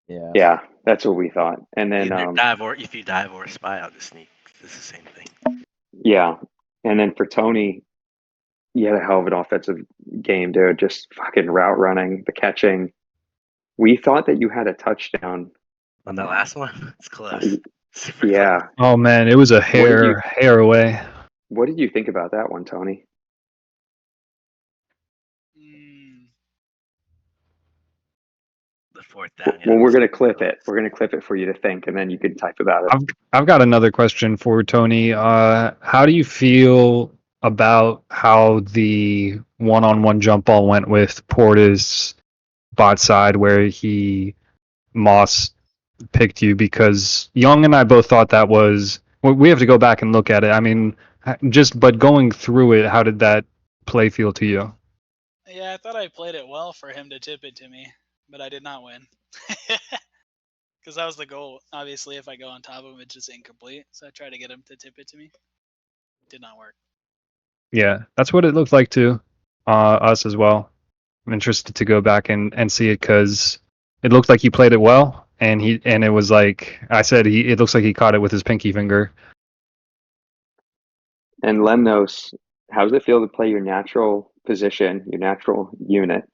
Yeah, that's what we thought. And then Either dive or if you dive or spy, I'll just sneak. It's the same thing. yeah, And then for Tony, you had a hell of an offensive game, dude. Just fucking route running, the catching. We thought that you had a touchdown On the last one, it's close. Super Yeah. close. Oh man, it was a you- hair away. What did you think about that one, Tony? The fourth down. Well, we're gonna clip it. We're gonna clip it for you to think, and then you can type about it. I've got another question for Tony. How do you feel about how the one-on-one jump ball went with Portis bot side, where Moss picked you? Because Young and I both thought that was. We have to go back and look at it. I mean, but going through it, how did that play feel to you? Yeah, I thought I played it well for him to tip it to me, but I did not win. Because that was the goal. Obviously, if I go on top of him, it's just incomplete. So I tried to get him to tip it to me. Did not work. Yeah, that's what it looked like to us as well. I'm interested to go back and see it because it looked like he played it well, and it was like I said, it looks like he caught it with his pinky finger. And Lemnos, how does it feel to play your natural position, your natural unit,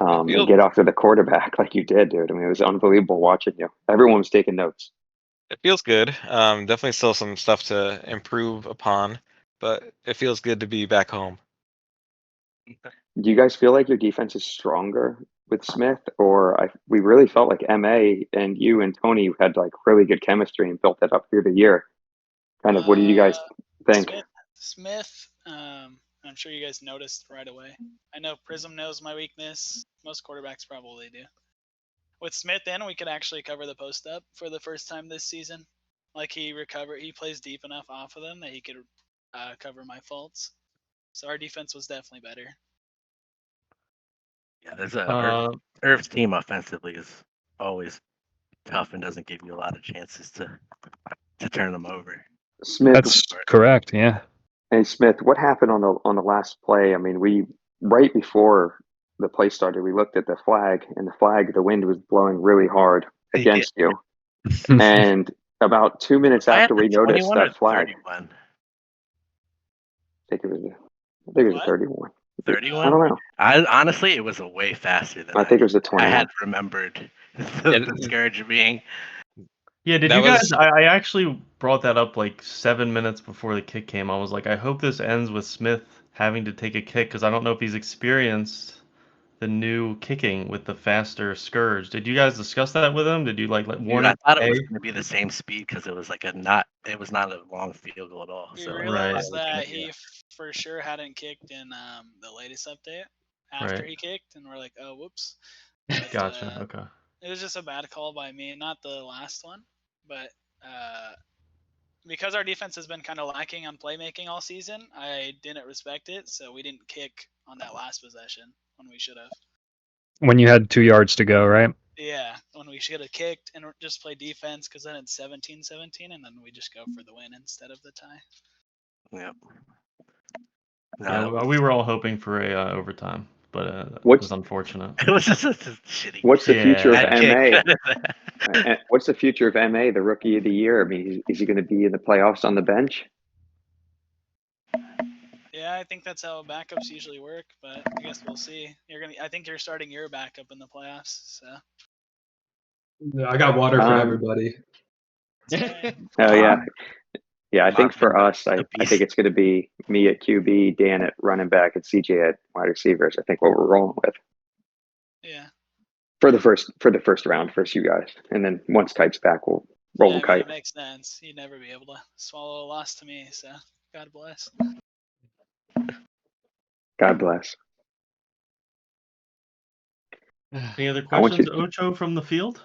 and get after the quarterback like you did, dude? I mean, it was unbelievable watching you. Everyone was taking notes. It feels good. Definitely still some stuff to improve upon, but it feels good to be back home. Do you guys feel like your defense is stronger with Smith, or we really felt like MA and you and Tony had like really good chemistry and built that up through the year? Kind of, what do you guys think? Smith, I'm sure you guys noticed right away. I know Prism knows my weakness. Most quarterbacks probably do. With Smith in, we could actually cover the post up for the first time this season. Like he plays deep enough off of them that he could cover my faults. So our defense was definitely better. Yeah, there's Irv's team offensively is always tough and doesn't give you a lot of chances to turn them over. Smith, That's correct. Yeah. Hey Smith, what happened on the last play? I mean, we right before the play started, we looked at the flag, and the wind was blowing really hard against you. And about 2 minutes after we noticed that flag, 31? I think it was a 31. 31? I don't know. Honestly, it was a way faster than I think it was a 21. I had remembered the scourge being. Yeah, did you guys? I actually brought that up like 7 minutes before the kick came. I was like, I hope this ends with Smith having to take a kick because I don't know if he's experienced the new kicking with the faster scourge. Did you guys discuss that with him? Did you like warn him? I thought it was going to be the same speed because it was like it was not a long field goal at all. We So realized that he for sure hadn't kicked in the latest update after he kicked, and we're like, oh, whoops. But, Gotcha. Okay. It was just a bad call by me, not the last one, but because our defense has been kind of lacking on playmaking all season, I didn't respect it, so we didn't kick on that last possession when we should have. When you had 2 yards to go, right? Yeah, when we should have kicked and just play defense, because then it's 17-17, and then we just go for the win instead of the tie. Yep. Yeah, we were all hoping for a overtime, but it was unfortunate. It was just a shitty. What's the future of MA? What's the future of MA, the rookie of the year? I mean, is he going to be in the playoffs on the bench? Yeah, I think that's how backups usually work, but I guess we'll see. I think you're starting your backup in the playoffs, so. Yeah, I got water for everybody. Oh yeah. Yeah, I think for us, I think it's going to be me at QB, Dan at running back, and CJ at wide receivers. I think what we're rolling with. Yeah. For the first round, first you guys, and then once Kite's back, we'll roll the Kite. It makes sense. You'd never be able to swallow a loss to me, so God bless. God bless. Any other questions, Ocho, from the field?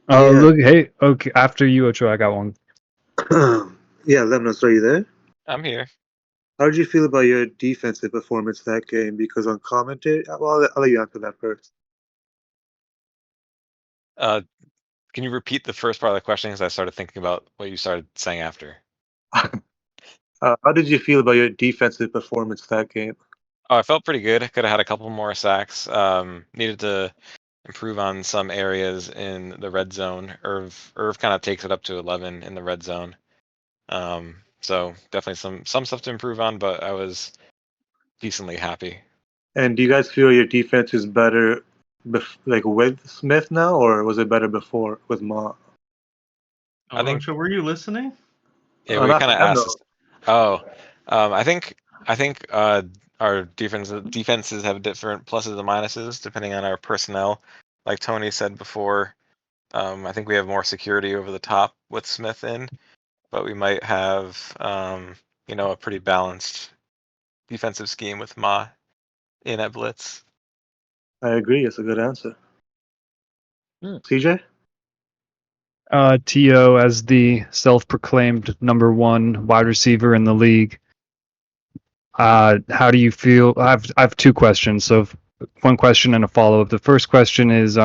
Oh, look, hey, okay. After you, Ocho, I got one. Yeah, Lemnos, are you there? I'm here. How did you feel about your defensive performance that game? Because on commentary, well, I'll let you answer that first. Can you repeat the first part of the question? Because I started thinking about what you started saying after. How did you feel about your defensive performance that game? Oh, I felt pretty good. I could have had a couple more sacks. Needed to improve on some areas in the red zone. Irv kind of takes it up to 11 in the red zone. So So definitely some stuff to improve on, but I was decently happy. And do you guys feel your defense is better, like with Smith now, or was it better before with Ma? I think- Ocho, were you listening? Yeah, we not kind of for him, asked. though. This. Oh, I think our defenses have different pluses and minuses depending on our personnel. Like Tony said before, I think we have more security over the top with Smith in, but we might have a pretty balanced defensive scheme with Ma in at blitz. I agree. It's a good answer. CJ? T.O. as the self-proclaimed number one wide receiver in the league. How do you feel? I have two questions. So one question and a follow-up. The first question is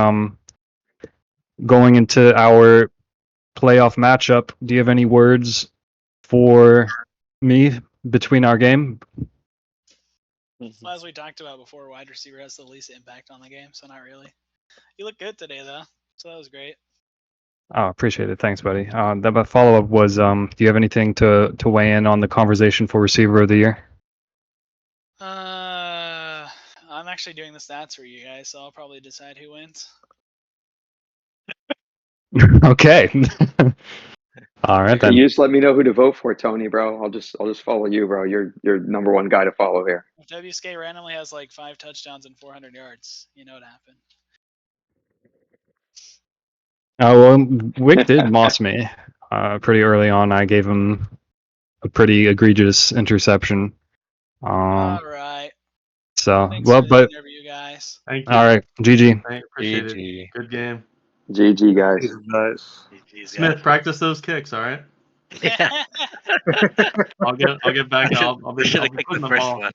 going into our playoff matchup, do you have any words for me between our game? Well, as we talked about before, wide receiver has the least impact on the game, so not really. You look good today, though, so that was great. Oh, appreciate it. Thanks, buddy. The follow-up was, do you have anything to weigh in on the conversation for receiver of the year? I'm actually doing the stats for you guys, so I'll probably decide who wins. Okay. All right then. You just let me know who to vote for, Tony, bro. I'll just follow you, bro. You're number one guy to follow here. If WK randomly has like 5 touchdowns and 400 yards, you know what happened. Well, Wick did moss me pretty early on. I gave him a pretty egregious interception. All right. So, Thanks well, for the but interview, guys. Thank you. all right, GG. Appreciate it. GG. Good game. GG, guys. Nice. GG's, Smith, guys. practice those kicks, all right? Yeah. I'll get back. I'll be Should have putting kicked the the first ball. one.